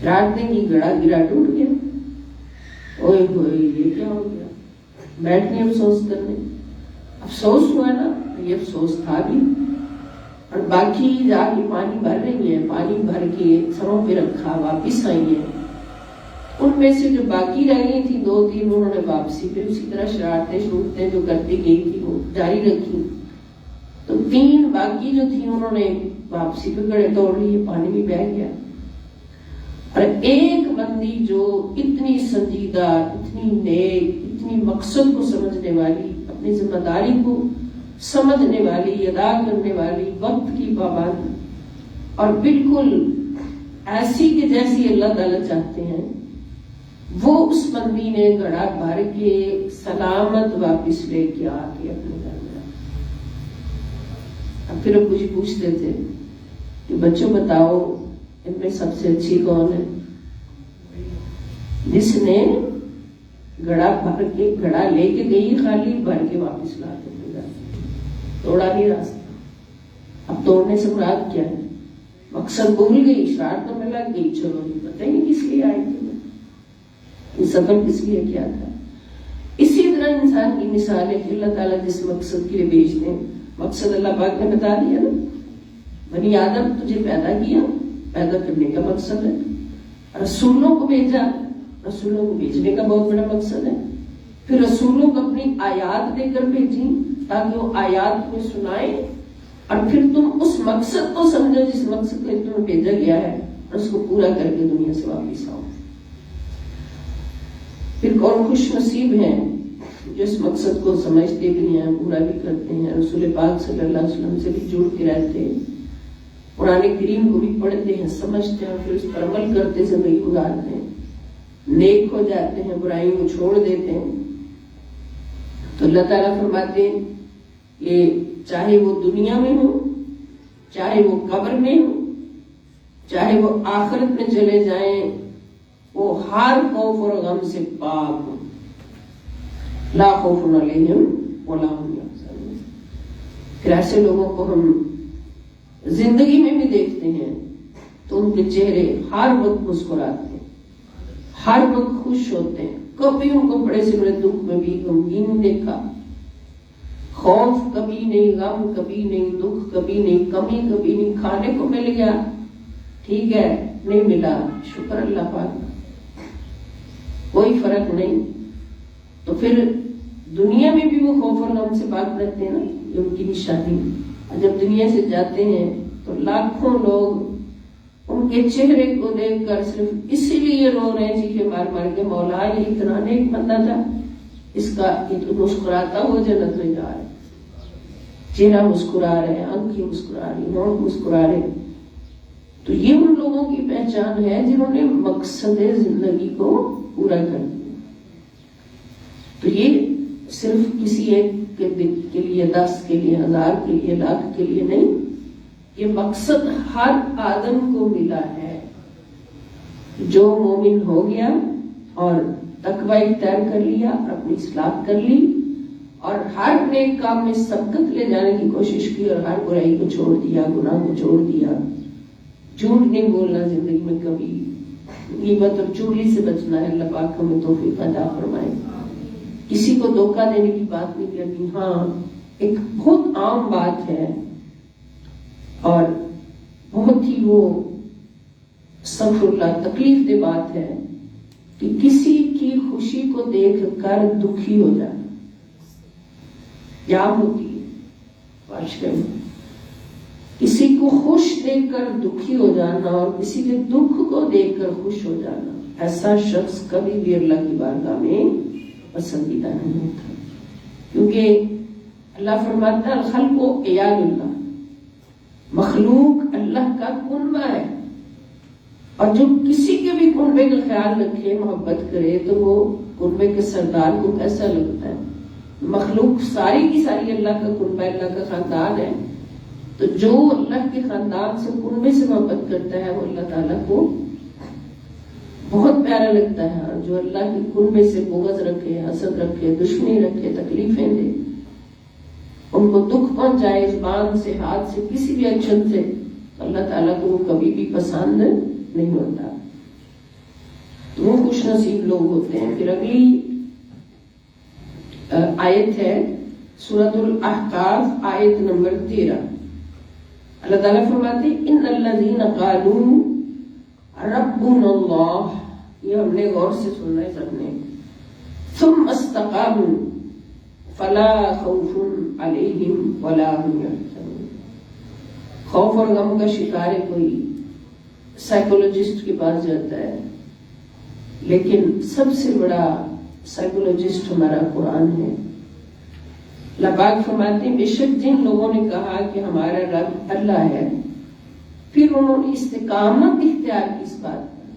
شرارتیں کی، گڑھا گرا، ٹوٹ گیا۔ اوئے ہوئے یہ کیا ہو گیا، بیٹھنے افسوس کرنے، افسوس ہوا نا، یہ افسوس تھا بھی، اور باقی جا کے پانی بھر رہی ہیں، پانی بھر کے سروں پہ رکھا، واپس آئی ہیں۔ ان میں سے جو باقی رہ گئی تھی 2-3، انہوں نے واپسی پھر اسی طرح شرارتیں شروعتیں جو کرتی گئی تھی وہ جاری رکھی۔ تو 3 باقی جو تھی انہوں نے واپسی پہ گڑھے توڑ لیے، پانی بھی بہہ گیا۔ اور ایک بندی جو اتنی سنجیدہ، اتنی نیک، اتنی مقصد کو سمجھنے والی، اپنی ذمہ داری کو سمجھنے والی، ادا کرنے والی، وقت کی پابند، اور بالکل ایسی کہ جیسی اللہ تعالیٰ چاہتے ہیں، وہ اس بندی نے گڑھا بھر کے سلامت واپس لے کے آ کے اپنے گھر میں۔ اب پھر وہ کچھ پوچھتے تھے کہ بچوں بتاؤ ان میں سب سے اچھی کون ہے؟ جس نے گڑھا بھر کے، گڑھا لے کے گئی خالی، بھر کے واپس لا کے توڑا نہیں راستہ۔ اب توڑنے سے مراد کیا ہے؟ مقصد بھول گئی، شرارتوں میں لگ گئی، چلو نہیں پتہ ہی نہیں کس لیے آئی تھی، یہ سفر کس لیے کیا تھا۔ اسی طرح انسان کی مثال ہے کہ اللہ تعالیٰ جس مقصد کے لیے بھیجتے ہیں، مقصد اللہ پاک نے بتا دیا نا، بنی آدم تجھے پیدا کیا، پیدا کرنے کا مقصد ہے، رسولوں کو بھیجا، رسولوں کو بھیجنے کا بہت بڑا مقصد ہے، پھر رسولوں کو اپنی آیات دے کر بھیجی تاکہ وہ آیات میں سنائیں، اور پھر تم اس مقصد کو سمجھو جس مقصد کے تمہیں بھیجا گیا ہے، اور اس کو پورا کر کے دنیا سے واپس آؤ۔ پھر کون خوش نصیب ہیں جو اس مقصد کو سمجھتے بھی ہیں، پورا بھی کرتے ہیں، رسول پاک صلی اللہ علیہ وسلم سے بھی جڑ کے رہتے ہیں، قرآن کریم کو بھی پڑھتے ہیں، سمجھتے ہیں، پھر اس پر عمل کرتے زندگی گزارتے ہیں، نیک ہو جاتے ہیں، برائیوں کو چھوڑ دیتے ہیں، تو اللہ تعالیٰ فرماتے ہیں کہ چاہے وہ دنیا میں ہو، چاہے وہ قبر میں ہو، چاہے وہ آخرت میں چلے جائیں، وہ ہر خوف اور غم سے پاک ہو، لا خوف علیہم ولا هم یحزنون۔ پھر ایسے لوگوں کو ہم زندگی میں بھی دیکھتے ہیں تو ان کے چہرے ہر وقت مسکراتے ہیں، ہر وقت خوش ہوتے ہیں، کبھی ان کو بڑے سے بڑے دکھ میں بھی غمگین نہیں دیکھا، خوف کبھی نہیں، غم کبھی نہیں، دکھ کبھی نہیں، کمی کبھی نہیں، کھانے کو مل گیا ٹھیک ہے، نہیں ملا شکر اللہ پاک، کوئی فرق نہیں۔ تو پھر دنیا میں بھی وہ خوف اور غم سے پاک رہتے ہیں نا، یہ ان کی نشانی۔ جب دنیا سے جاتے ہیں تو لاکھوں لوگ ان کے چہرے کو دیکھ کر صرف اسی لیے رو رہے ہیں، چیخے مار مار کے، مولا یہ اتنا نیک بندہ تھا، اس کا مسکراتا ہوا جنت میں جا رہا ہے، چہرہ مسکرا رہے، آنکھیں مسکرا رہی، ہونٹ مسکرا رہے۔ تو یہ ان لوگوں کی پہچان ہے جنہوں نے مقصد زندگی کو پورا کر دیا۔ تو یہ صرف کسی ایک کے لیے، 10 کے لیے، 1000 کے لیے، لاکھ کے لیے نہیں، یہ مقصد ہر آدم کو ملا ہے۔ جو مومن ہو گیا اور تقوی اختیار کر لیا، اپنی اصلاح کر لی، اور ہر نیک کام میں سبقت لے جانے کی کوشش کی، اور ہر برائی کو چھوڑ دیا، گناہ کو چھوڑ دیا، جھوٹ نہیں بولنا زندگی میں کبھی، غیبت اور چغلی سے بچنا ہے، اللہ پاک ہمیں توفیق عطا فرمائے۔ کسی کو دھوکہ دینے کی بات نہیں کرنی۔ ہاں ایک بہت عام بات ہے اور بہت ہی وہ استغفر اللہ تکلیف دہ بات ہے کہ کسی کی خوشی کو دیکھ کر دکھی ہو جانا، کیا ہوتی ہے معاشرے میں، کسی کو خوش دیکھ کر دکھی ہو جانا اور کسی کے دکھ کو دیکھ کر خوش ہو جانا، ایسا شخص کبھی بھی اللہ کی بارگاہ میں پسندیدہ نہیں ہوتا، کیونکہ اللہ فرماتا ہے الخلق عیال اللہ، مخلوق اللہ کا کنبہ ہے، اور جو کسی کے بھی کنبے کا خیال رکھے، محبت کرے، تو وہ کنبے کے سردار کو کیسا لگتا ہے؟ مخلوق ساری کی ساری اللہ کا کنبہ، اللہ کا خاندان ہے، تو جو اللہ کے خاندان سے، کنبے سے محبت کرتا ہے، وہ اللہ تعالیٰ کو بہت پیارا لگتا ہے، اور جو اللہ کے کنبے سے بغض رکھے، حسد رکھے، دشمنی رکھے، تکلیفیں دے، ان کو دکھ پہنچائے زبان سے، ہاتھ سے، کسی بھی ایکشن سے، اللہ تعالیٰ کو وہ کبھی بھی پسند نہیں ہوتا، تو وہ خوش نصیب لوگ ہوتے ہیں۔ پھر اگلی آیت ہے سورۃ الاحقاف، آیت نمبر 13۔ اللہ تعالیٰ فرماتے ہیں ان الذین قالوا ربنا اللہ، یہ ہم نے غور سے سننا ہے سب نے، ثم استقاموا فلا خوف علیہم ولا هم یحزنون۔ خوف اور غم کا شکار ہے کوئی سائیکولوجسٹ کے پاس جاتا ہے، لیکن سب سے بڑا سائیکولوجسٹ ہمارا قرآن ہے۔ اللہ پاک فرماتے ہیں بے شک جن لوگوں نے کہا کہ ہمارا رب اللہ ہے، پھر انہوں نے استقامت اختیار کی اس بات پر،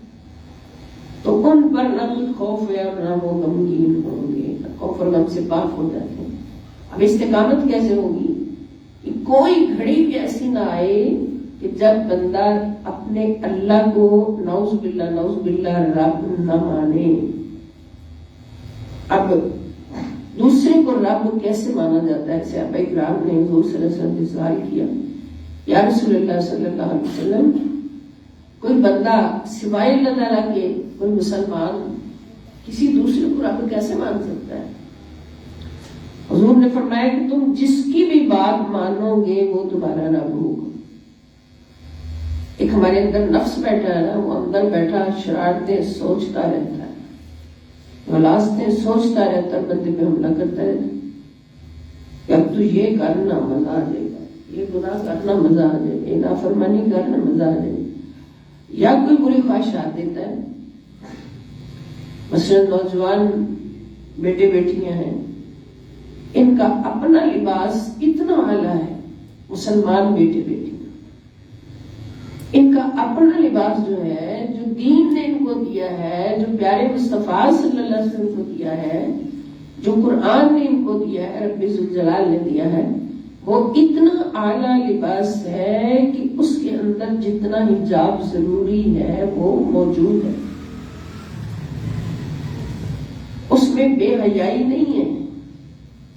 تو ان پر نہ کوئی خوف ہے اور نہ وہ غمگین ہوں گے، خوف اور غم سے پاک ہو جاتے ہیں۔ اب استقامت کیسے ہوگی کہ کوئی گھڑی بھی ایسی نہ آئے کہ جب بندہ اپنے اللہ کو نعوذ باللہ رب نہ مانے۔ اب دوسرے کو رب کیسے مانا جاتا ہے؟ صحابہ کرام نے حضور صلی اللہ علیہ وسلم سے سوال کیا، یا رسول اللہ صلی اللہ علیہ وسلم، کوئی بندہ سوائے اللہ تعالیٰ کے، کوئی مسلمان کسی دوسرے کو رب کیسے مان سکتا ہے؟ حضور نے فرمایا کہ تم جس کی بھی بات مانو گے وہ تمہارا رب ہوگا۔ ایک ہمارے اندر نفس بیٹھا ہے نا، وہ اندر بیٹھا شرارتیں سوچتا رہتا ہے، غلاستیں سوچتا رہتا ہے، بندے پہ حملہ کرتا رہتا ہے کہ اب تو یہ کرنا مزہ آ جائے گا، یہ گناہ کرنا مزہ آ جائے گا، یہ نافرمانی کرنا مزہ آ جائے گا، یا کوئی بری خواہشات دیتا ہے۔ مثلا نوجوان بیٹے بیٹیاں ہیں، ان کا اپنا لباس اتنا اعلیٰ ہے، مسلمان بیٹے بیٹیاں، ان کا اپنا لباس جو ہے، جو دین نے ان کو دیا ہے، جو پیارے مصطفیٰ صلی اللہ علیہ وسلم کو دیا ہے، جو قرآن نے ان کو دیا ہے، رب ذوالجلال نے دیا ہے، وہ اتنا اعلیٰ لباس ہے کہ اس کے اندر جتنا حجاب ضروری ہے وہ موجود ہے. اس میں بے حیائی نہیں ہے،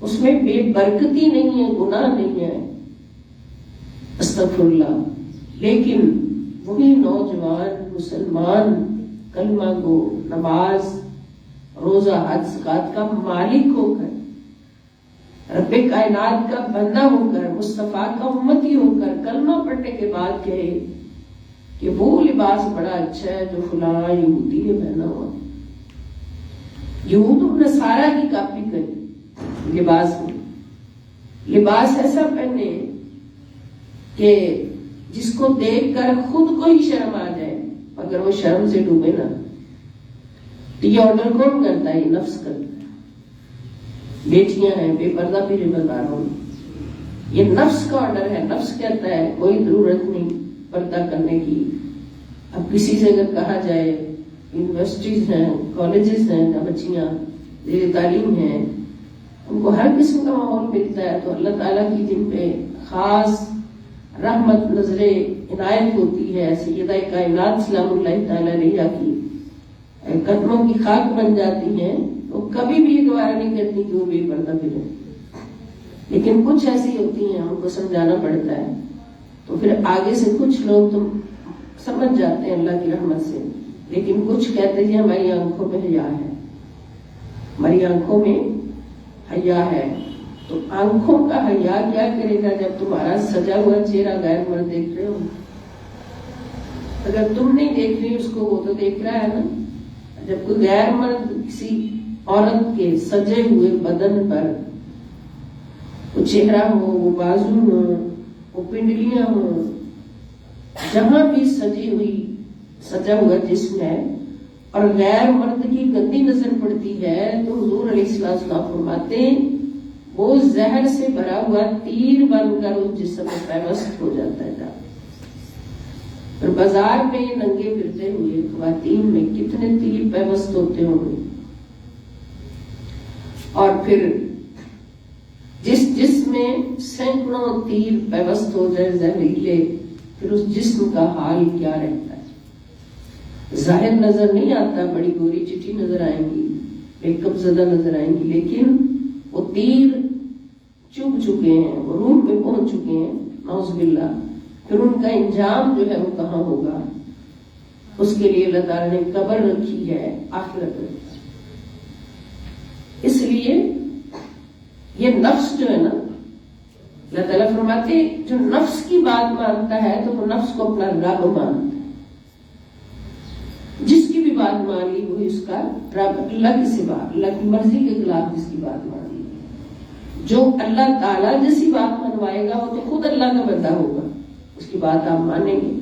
اس میں بے برکتی نہیں ہے، گناہ نہیں ہے، استغفر اللہ. لیکن وہی نوجوان مسلمان کلمہ گو، نماز، روزہ، حج، زکات کا مالک ہو کر، رب کائنات کا بندہ ہو کر، مصطفیٰ کا امتی ہو کر کلمہ پڑھنے کے بعد کہے کہ وہ لباس بڑا اچھا ہے جو فلاں یہودی نے پہنا ہوا. یہود و نصارہ کی کاپی کرے لباس میں، لباس ایسا پہنے کہ جس کو دیکھ کر خود کو ہی شرم آ جائے مگر وہ شرم سے ڈوبے نہ. تو یہ آرڈر کون کرتا ہے؟ یہ نفس کرتا ہے. بیٹیاں ہیں بے پردہ پھرے بازاروں میں، یہ نفس کا آرڈر ہے. نفس کہتا ہے کوئی ضرورت نہیں پردہ کرنے کی. اب کسی سے اگر کہا جائے یونیورسٹیز ہیں، کالجز ہیں، جہاں بچیاں زیر تعلیم ہیں، ان کو ہر قسم کا ماحول ملتا ہے، تو اللہ تعالیٰ کی جن پہ خاص رحمت نظر عنایت ہوتی ہے، سیدہ کائنات سلام اللہ تعالیٰ علیہا کی قدموں کی خاک بن جاتی ہیں، تو کبھی بھی یہ گوارا نہیں کرتی کہ وہ بے پردہ پھرے. لیکن کچھ ایسی ہوتی ہیں ان کو سمجھانا پڑتا ہے، تو پھر آگے سے کچھ لوگ تو سمجھ جاتے ہیں اللہ کی رحمت سے، لیکن کچھ کہتے ہیں ہماری آنکھوں میں حیا ہے، ہماری آنکھوں میں حیا ہے. تو آنکھوں کا حیا کیا کرے گا جب تمہارا سجا ہوا چہرہ غیر مرد دیکھ رہے ہو؟ اگر تم نہیں دیکھ رہی اس کو، وہ تو دیکھ رہا ہے نا. جب کوئی غیر مرد کسی عورت کے سجے ہوئے بدن پر، وہ چہرہ ہو، وہ بازو ہو، وہ پنڈلیاں ہو، جہاں بھی سجی ہوئی سجا ہوا جسم ہے اور غیر مرد کی گندی نظر پڑتی ہے، تو حضور علیہ السلام فرماتے ہیں وہ زہر سے بھرا ہوا تیر بن کر اس جسم میں پیوست ہو جاتا ہے. اور بازار میں ننگے پھرتے ہوئے خواتین میں کتنے تیر پیوست ہوتے ہوں گے. اور پھر جس جسم میں سینکڑوں تیر پیوست ہو جائے زہریلے، پھر اس جسم کا حال کیا رہتا ہے. ظاہر نظر نہیں آتا، بڑی گوری چٹی نظر آئیں گی، میک اپ زدہ نظر آئیں گی، لیکن وہ تیر چبھ چکے ہیں، وہ روح میں پہنچ چکے ہیں، نعوذ باللہ. پھر ان کا انجام جو ہے وہ کہاں ہوگا؟ اس کے لیے اللہ تعالیٰ نے قبر رکھی ہے، آخرت رکھی. اس لیے یہ نفس جو ہے نا، اللہ تعالیٰ فرماتے جو نفس کی بات مانتا ہے تو وہ نفس کو اپنا رب مانتا ہے. جس کی بھی بات مان لی وہی اس کا رب، اللہ کی سوا، اللہ کی مرضی کے خلاف جس کی بات مان لی. جو اللہ تعالیٰ جیسی بات منوائے گا وہ تو خود اللہ کا بندہ ہوگا، اس کی بات آپ مانیں گے.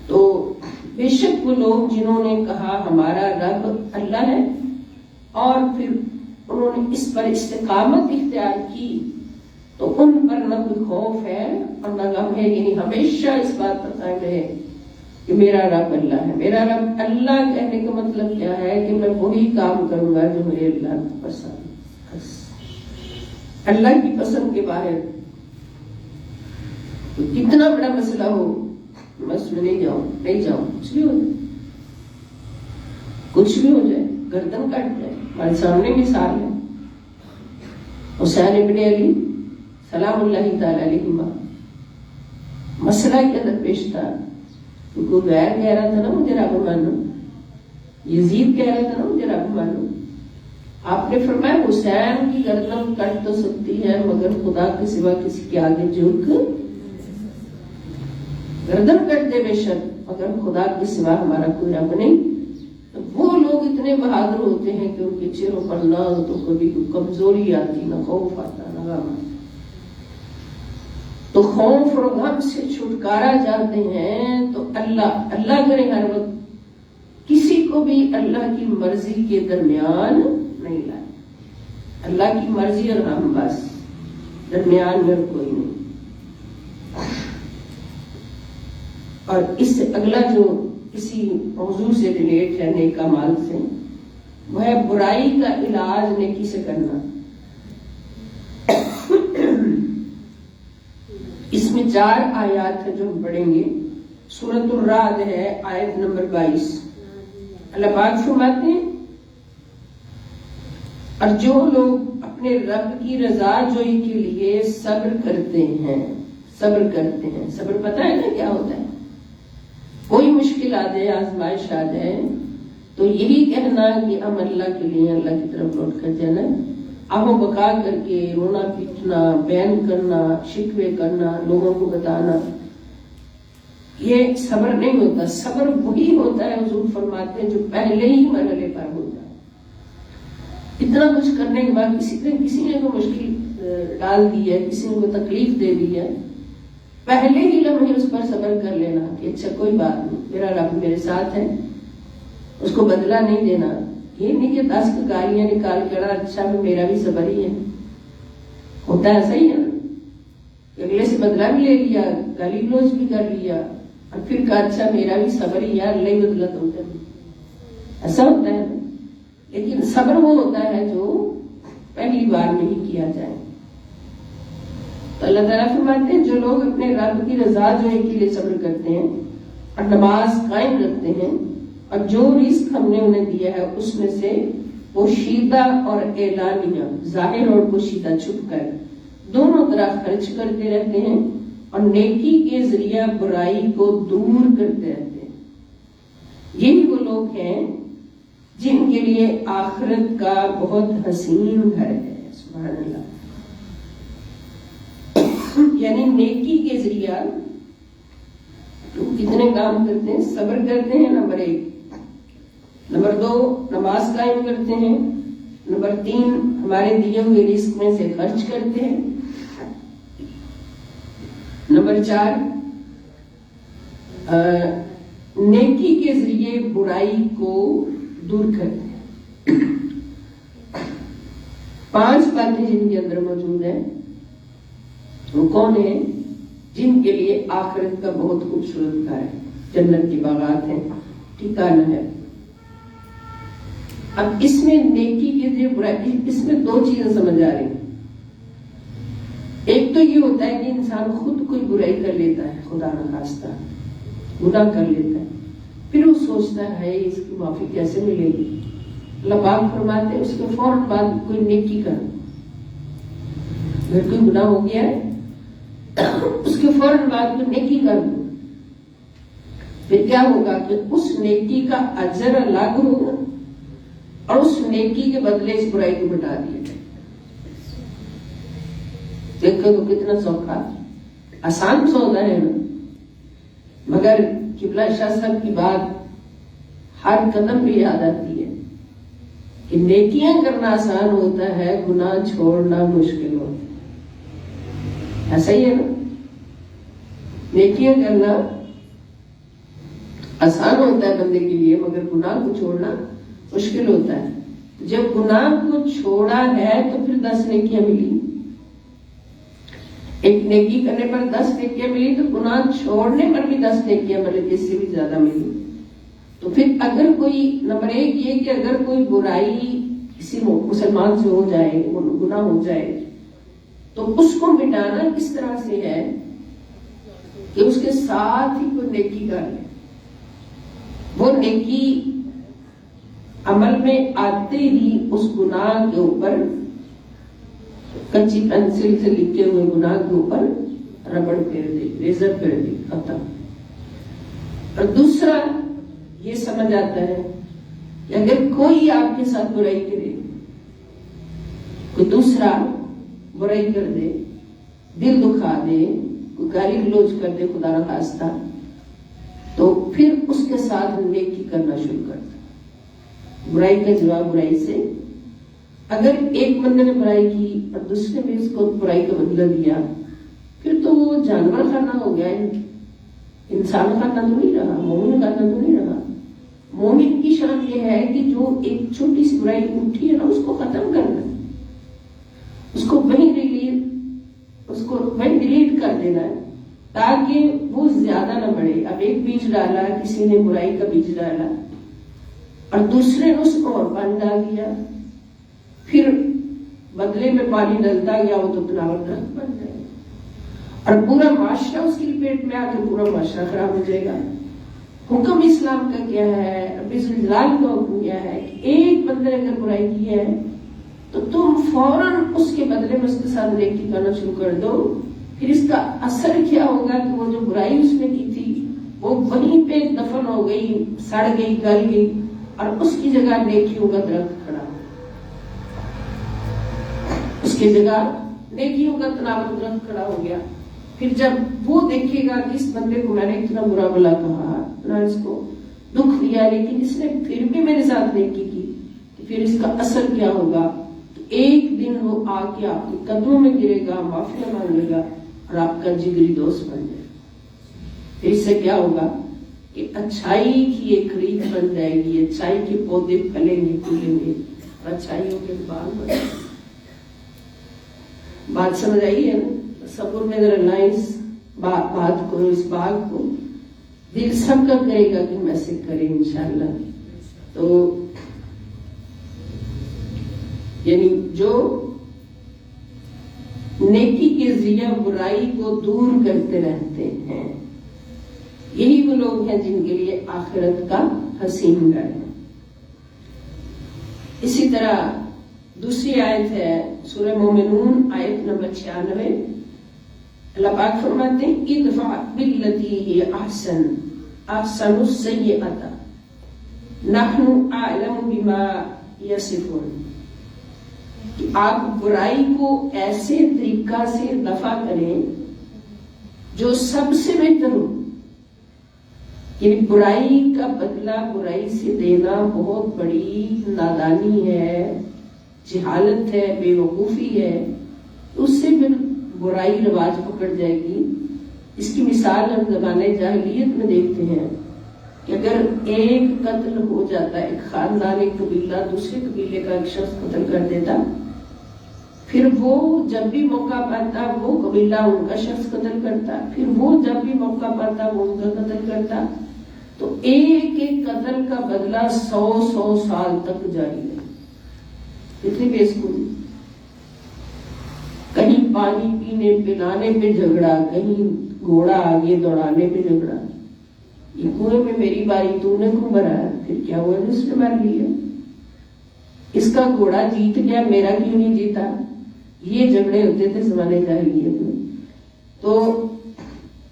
تو بے شک وہ لوگ جنہوں نے کہا ہمارا رب اللہ ہے اور پھر انہوں نے اس پر استقامت اختیار کی، تو ان پر نہ کوئی خوف ہے اور نہ غم ہے. یعنی ہمیشہ اس بات پر قائم رہے کہ میرا رب اللہ ہے. میرا رب اللہ کہنے کا مطلب کیا ہے کہ میں وہی کام کروں گا جو میرے اللہ کو پسند. اللہ کی پسند کے باہر کتنا بڑا مسئلہ ہو میں اس میں نہیں جاؤں، کچھ بھی ہو جائے، کچھ بھی ہو جائے، گردن کٹ جائے. ہمارے سامنے مثال ہے حسین ابن علی سلام اللہ تعالی علیہما. مسئلہ کے اندر پیش تھا، کوئی غیر کہہ رہا تھا نا مجھے رب مانو، یزید کہہ رہا تھا نا مجھے رب مانو. آپ نے فرمایا حسین کی گردن کٹ تو سکتی ہے مگر خدا کے سوا کسی کے آگے جھک، گردن کٹ دے بے شک مگر خدا کے سوا ہمارا کوئی رب نہیں. وہ لوگ اتنے بہادر ہوتے ہیں کہ ان کے چہروں پر نہ تو کبھی کوئی کمزوری آتی، نہ خوف آتا، نہ غم آتا. تو خوف اور غم سے چھٹکارا چاہتے ہیں تو اللہ کرے ہر وقت کسی کو بھی اللہ کی مرضی کے درمیان نہیں لائے. اللہ کی مرضی اور ہم بس، درمیان میں کوئی نہیں. اور اس سے اگلا جو اسی موضوع سے ریلیٹ ہے نیک اعمال سے، وہ ہے برائی کا علاج نیکی سے کرنا۔ اس میں 4 آیات ہیں جو ہم پڑھیں گے۔ سورۃ الرعد ہے، آیت نمبر 22۔ اللہ پاک فرماتے ہیں، اور جو لوگ اپنے رب کی رضا جوئی کے لیے صبر کرتے ہیں، صبر کرتے ہیں، صبر پتہ ہے نا کیا ہوتا ہے؟ کوئی مشکل آ جائے، آزمائش آ جائے تو یہی کہنا کہ ہم اللہ کے لیے، اللہ کی طرف لوٹ کر جانا، آہو بکا کر کے رونا پیٹنا، بیان کرنا، شکوے کرنا، لوگوں کو بتانا، یہ صبر نہیں ہوتا۔ صبر وہی ہوتا ہے، حضور فرماتے ہیں، جو پہلے ہی مرحلے پر ہوتا ہے۔ اتنا کچھ کرنے کے بعد کسی نے کوئی مشکل ڈال دی ہے، کسی نے کوئی تکلیف دے دی ہے، پہلے ہی لمحے اس پر صبر کر لینا کہ اچھا کوئی بات نہیں، میرا رب میرے ساتھ ہے، اس کو بدلہ نہیں دینا۔ یہ نہیں کہ 10 گالیاں نکال کر اچھا میرا بھی صبر ہی ہے، ہوتا ہے ایسا ہی ہے نا، اگلے سے بدلہ بھی لے لیا، گالی گلوچ بھی کر لیا، اور پھر کہا اچھا میرا بھی صبر ہی ہے، اللہ ہی بدلہ تو ایسا ہوتا ہے۔ لیکن صبر وہ ہوتا ہے جو پہلی بار میں ہی کیا جائے۔ تو اللہ تعالیٰ فرماتے ہیں، جو لوگ اپنے رب کی رضا جوئی کے لیے صبر کرتے ہیں اور نماز قائم رکھتے ہیں، اور جو رزق ہم نے انہیں دیا ہے اس میں سے پوشیدہ اور اعلانیہ، ظاہر اور پوشیدہ، چھپ کر دونوں طرح خرچ کرتے رہتے ہیں، اور نیکی کے ذریعہ برائی کو دور کرتے رہتے ہیں، یہی وہ لوگ ہیں جن کے لیے آخرت کا بہت حسین گھر ہے۔ سبحان اللہ۔ یعنی نیکی کے ذریعہ کتنے کام کرتے ہیں؟ صبر کرتے ہیں، نمبر 1، نمبر 2 نماز قائم کرتے ہیں، نمبر 3 ہمارے دیے ہوئے رزق میں سے خرچ کرتے ہیں، نمبر 4 نیکی کے ذریعے برائی کو دور کرتے ہیں۔ 5 باتیں جن کے اندر موجود ہیں، وہ کون ہیں؟ جن کے لیے آخرت کا بہت خوبصورت گھر ہے، جنت کی باغات ہیں، ٹھکانہ ہے۔ اب اس میں نیکی کے ذریعے برائی، اس میں 2 چیزیں سمجھ آ رہی ہیں۔ ایک تو یہ ہوتا ہے کہ انسان خود کوئی برائی کر لیتا ہے، خدا نخواستہ گناہ کر لیتا ہے، پھر وہ سوچتا ہے اس کی معافی کیسے ملے گی۔ اللہ پاک فرماتے ہیں اس کے فوراً بعد کوئی نیکی کر، اگر کوئی گناہ ہو گیا ہے اس کے فوراً بعد کوئی نیکی کر دو، پھر کیا ہوگا کہ اس نیکی کا اجر الگ ہوگا، اور اس نیکی کے بدلے اس برائی کو مٹا دیا جائے۔ دیکھو تو کتنا سوکھا، آسان سودا ہے نا، مگر قبلہ شاہ صاحب کی بات ہر قدم پہ یاد آتی ہے کہ نیکیاں کرنا آسان ہوتا ہے، گناہ چھوڑنا مشکل ہوتا ہے۔ ایسا ہی ہے نا، نیکیاں کرنا آسان ہوتا ہے بندے کے لیے، مگر گناہ کو چھوڑنا مشکل ہوتا ہے۔ جب گناہ کو چھوڑا ہے تو پھر 10 نیکیاں ملی، ایک نیکی کرنے پر 10 نیکیاں ملی، تو گناہ چھوڑنے پر بھی 10 نیکیاں ملی، جس سے بھی زیادہ ملی۔ تو پھر اگر کوئی، نمبر 1 یہ کہ اگر کوئی برائی کسی مسلمان سے ہو جائے، گناہ ہو جائے، تو اس کو مٹانا کس طرح سے ہے کہ اس کے ساتھ ہی کوئی نیکی کر لے۔ وہ نیکی عمل میں آتے ہی اس گناہ کے اوپر کچی پینسل سے لکھے ہوئے گناہ کے اوپر ربڑ پھیر دے، ریزر پھیر دے، ختم۔ اور دوسرا یہ سمجھ آتا ہے کہ اگر کوئی آپ کے ساتھ برائی کرے، کوئی دوسرا برائی کر دے، دل دکھا دے، کوئی گالی گلوچ کر دے خدا نخواستہ، تو پھر اس کے ساتھ نیکی کرنا شروع کر دے، برائی کا جواب برائی سے۔ اگر ایک بندے نے برائی کی اور دوسرے نے اس کو برائی کا بدلہ دیا، پھر تو وہ جانور خانہ ہو گیا، انسان خانہ تو نہیں رہا، مومن خانہ تو نہیں رہا۔ مومن کی شان یہ ہے کہ جو ایک چھوٹی سی برائی اٹھی ہے نا، اس کو ختم کرنا، اس کو وہیں ڈیلیٹ کر دینا ہے، تاکہ وہ زیادہ نہ بڑھے. اب ایک بیج ڈالا، کسی نے برائی کا بیج ڈالا اور دوسرے نے اس کو اور پانی ڈال دیا، پھر بدلے میں پانی ڈلتا گیا، وہ تو تناور درخت بن جائے گا اور پورا معاشرہ اس کی لپیٹ میں آ کر پورا معاشرہ خراب ہو جائے گا. حکم اسلام کا کیا ہے، رب الجلال کا حکم کیا ہے کہ ایک بندے نے اگر برائی کی ہے تو تم فوراً اس کے بدلے میں اس کے ساتھ نیکی کرنا شروع کر دو. پھر اس کا اثر کیا ہوگا کہ وہ جو برائی اس نے کی تھی وہ وہیں پہ دفن ہو گئی، سڑ گئی، گل گئی اور اس کی جگہ نیکیوں کا درخت کھڑا، اس کی جگہ نیکیوں کا تناور درخت کھڑا ہو گیا. پھر جب وہ دیکھے گا کہ اس بندے کو میں نے اتنا برا بلا کہا، نہ اس کو دکھ دیا، لیکن اس نے پھر بھی میرے ساتھ نیکی کی، پھر اس کا اثر کیا ہوگا. ایک دن وہ آ کے آپ کے قدموں میں گرے گا، معافی مانگے گا اور آپ کا جگری دوست بن جائے گا. پھر اس سے کیا ہوگا کہ اچھائی کی ایک ریت بن جائے گی، اچھائی کے پودے پھلیں گے، پھولیں گے اور اچھائیوں کے باغ بن جائیں گے. بات سمجھ آئی ہے نا؟ تصور میں ذرا لائیں اس بات کو، اس باغ کو. دل سب کا کرے گا کہ ہم ایسے کریں انشاءاللہ. تو یعنی جو نیکی کے ذریعے برائی کو دور کرتے رہتے ہیں، یہی وہ لوگ ہیں جن کے لیے آخرت کا حسین گھر ہے. اسی طرح دوسری آیت ہے سورہ مومنون آیت نمبر 96. اللہ پاک فرماتے ہیں ادفع باللتی ہی احسن السیئۃ نحن اعلم بما یصفون. کہ آپ برائی کو ایسے طریقہ سے دفع کریں جو سب سے بہتر ہو. یعنی برائی کا بدلہ برائی سے دینا بہت بڑی نادانی ہے، جہالت ہے، بے وقوفی ہے. اس سے پھر برائی رواج پکڑ جائے گی. اس کی مثال ہم زمانے جاہلیت میں دیکھتے ہیں کہ اگر ایک قتل ہو جاتا، ایک خاندان، ایک قبیلہ دوسرے قبیلے کا ایک شخص قتل کر دیتا، پھر وہ جب بھی موقع پاتا وہ قبیلہ ان کا شخص قتل کرتا، پھر وہ جب بھی موقع پاتا وہ ان کا قتل کرتا. تو ایک ایک قتل کا بدلہ 100 سال تک جاری ہے. اتنی بے سکونی. کہیں پانی پینے پلانے پہ جھگڑا، کہیں گھوڑا آگے دوڑانے پہ جھگڑا. یہ کنویں میں میری باری تو نے کیوں بھرا ہے؟ پھر کیا ہوا جس نے مار لیا؟ اس کا گھوڑا جیت گیا، میرا کیوں نہیں جیتا؟ یہ جھگڑے ہوتے تھے زمانے جاہلیت میں. تو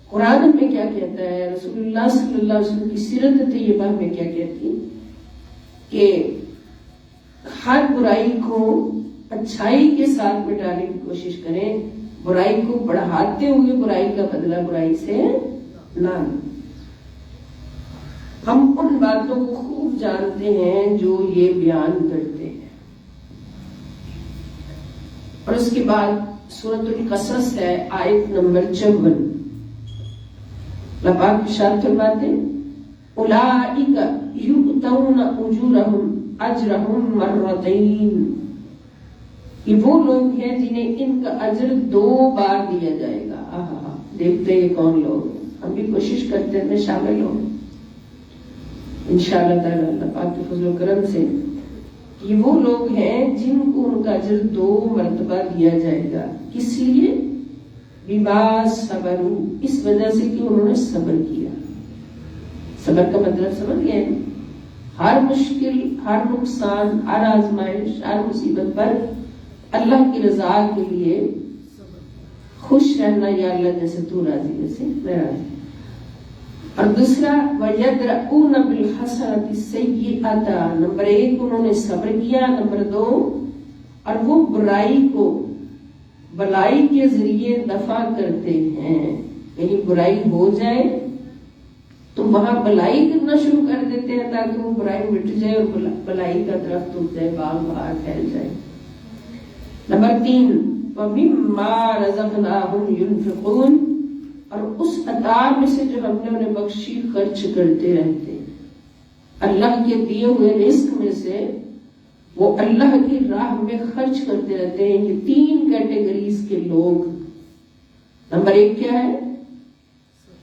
قرآن میں کیا کہتا ہے، رسول اللہ صلی اللہ علیہ وسلم کی سیرت طیبہ میں کیا کہتی کہ ہر برائی کو اچھائی کے ساتھ مٹانے کی کوشش کریں، برائی کو بڑھاتے ہوئے برائی کا بدلہ برائی سے نہ لیں. ہم ان باتوں کو خوب جانتے ہیں جو یہ بیان کرتے ہیں. اور اس کے بعد سورۃ القصص ہے آیت نمبر 54. اللہ پاک ارشاد فرماتے ہیں اولئک یؤتون اجرہم مرتین. یہ وہ لوگ ہیں جنہیں ان کا اجر 2 بار دیا جائے گا. دیکھتے ہیں کون لوگ ہیں. ہم بھی کوشش کرتے ہیں شامل ہوں انشاءاللہ تعالی اللہ پاک کے فضل و کرم سے. یہ وہ لوگ ہیں جن کو ان کا اجر 2 مرتبہ دیا جائے گا. کس لیے؟ بما صبروا، اس وجہ سے کہ انہوں نے صبر کیا. صبر کا مطلب سمجھ گئے نا؟ ہر مشکل، ہر نقصان، ہر آزمائش، ہر مصیبت پر اللہ کی رضا کے لیے خوش رہنا. یا اللہ جیسے تو راضی ویسے میں راضی. اور دوسرا وَيَدْرَؤُونَ بِالْحَسَنَةِ السَّيِّئَةَ. نمبر 1 انہوں نے صبر کیا. نمبر 2 اور وہ برائی کو بلائی کے ذریعے دفع کرتے ہیں. کہیں برائی ہو جائے تو وہاں بلائی کرنا شروع کر دیتے ہیں تاکہ وہ برائی مٹ جائے اور بلائی کا درخت اٹھ جائے، باغ باہر پھیل جائے. نمبر 3 وَمِمَّا رَزَقْنَاهُمْ يُنْفِقُونَ. اور اس عطا میں سے جو ہم نے انہیں بخشی خرچ کرتے رہتے ہیں. اللہ کے دیے ہوئے رزق میں سے وہ اللہ کی راہ میں خرچ کرتے رہتے ہیں. یہ 3 کیٹیگریز کے لوگ. نمبر 1 کیا ہے؟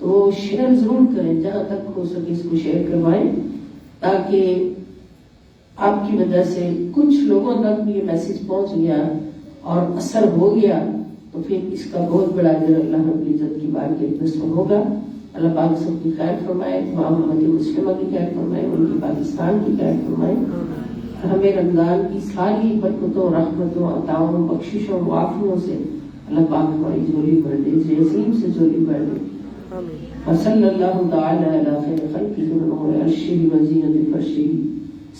تو شیئر ضرور کریں، جہاں تک ہو سکے اس کو شیئر کروائیں، تاکہ آپ کی وجہ سے کچھ لوگوں تک بھی یہ میسج پہنچ گیا اور اثر ہو گیا، تو پھر اس کا بہت بڑا اجر اللہ رب العزت کی بارگاہ میں نصیب ہوگا۔ اللہ پاک سب کی خیر فرمائے، محمد مسلمہ کی خیر فرمائے، ان کی پاکستان کی خیر فرمائے، ہمیں رمضان کی ساری برکتوں، رحمتوں، عطاؤں، بخششوں، معافیوں سے اللہ پاک ہماری جولی بھر دے، عظیم سے جولی بھر دے۔ وصلی اللہ تعالی علی خیر خلقہ ونور عرشہ وزینۃ فرشہ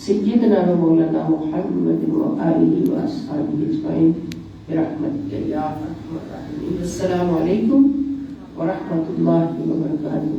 سیدنا و مولانا محمد وآلہ واصحابہ اجمعین برحمتک یا ارحم الراحمین۔ السلام علیکم ورحمۃ اللہ وبرکاتہ۔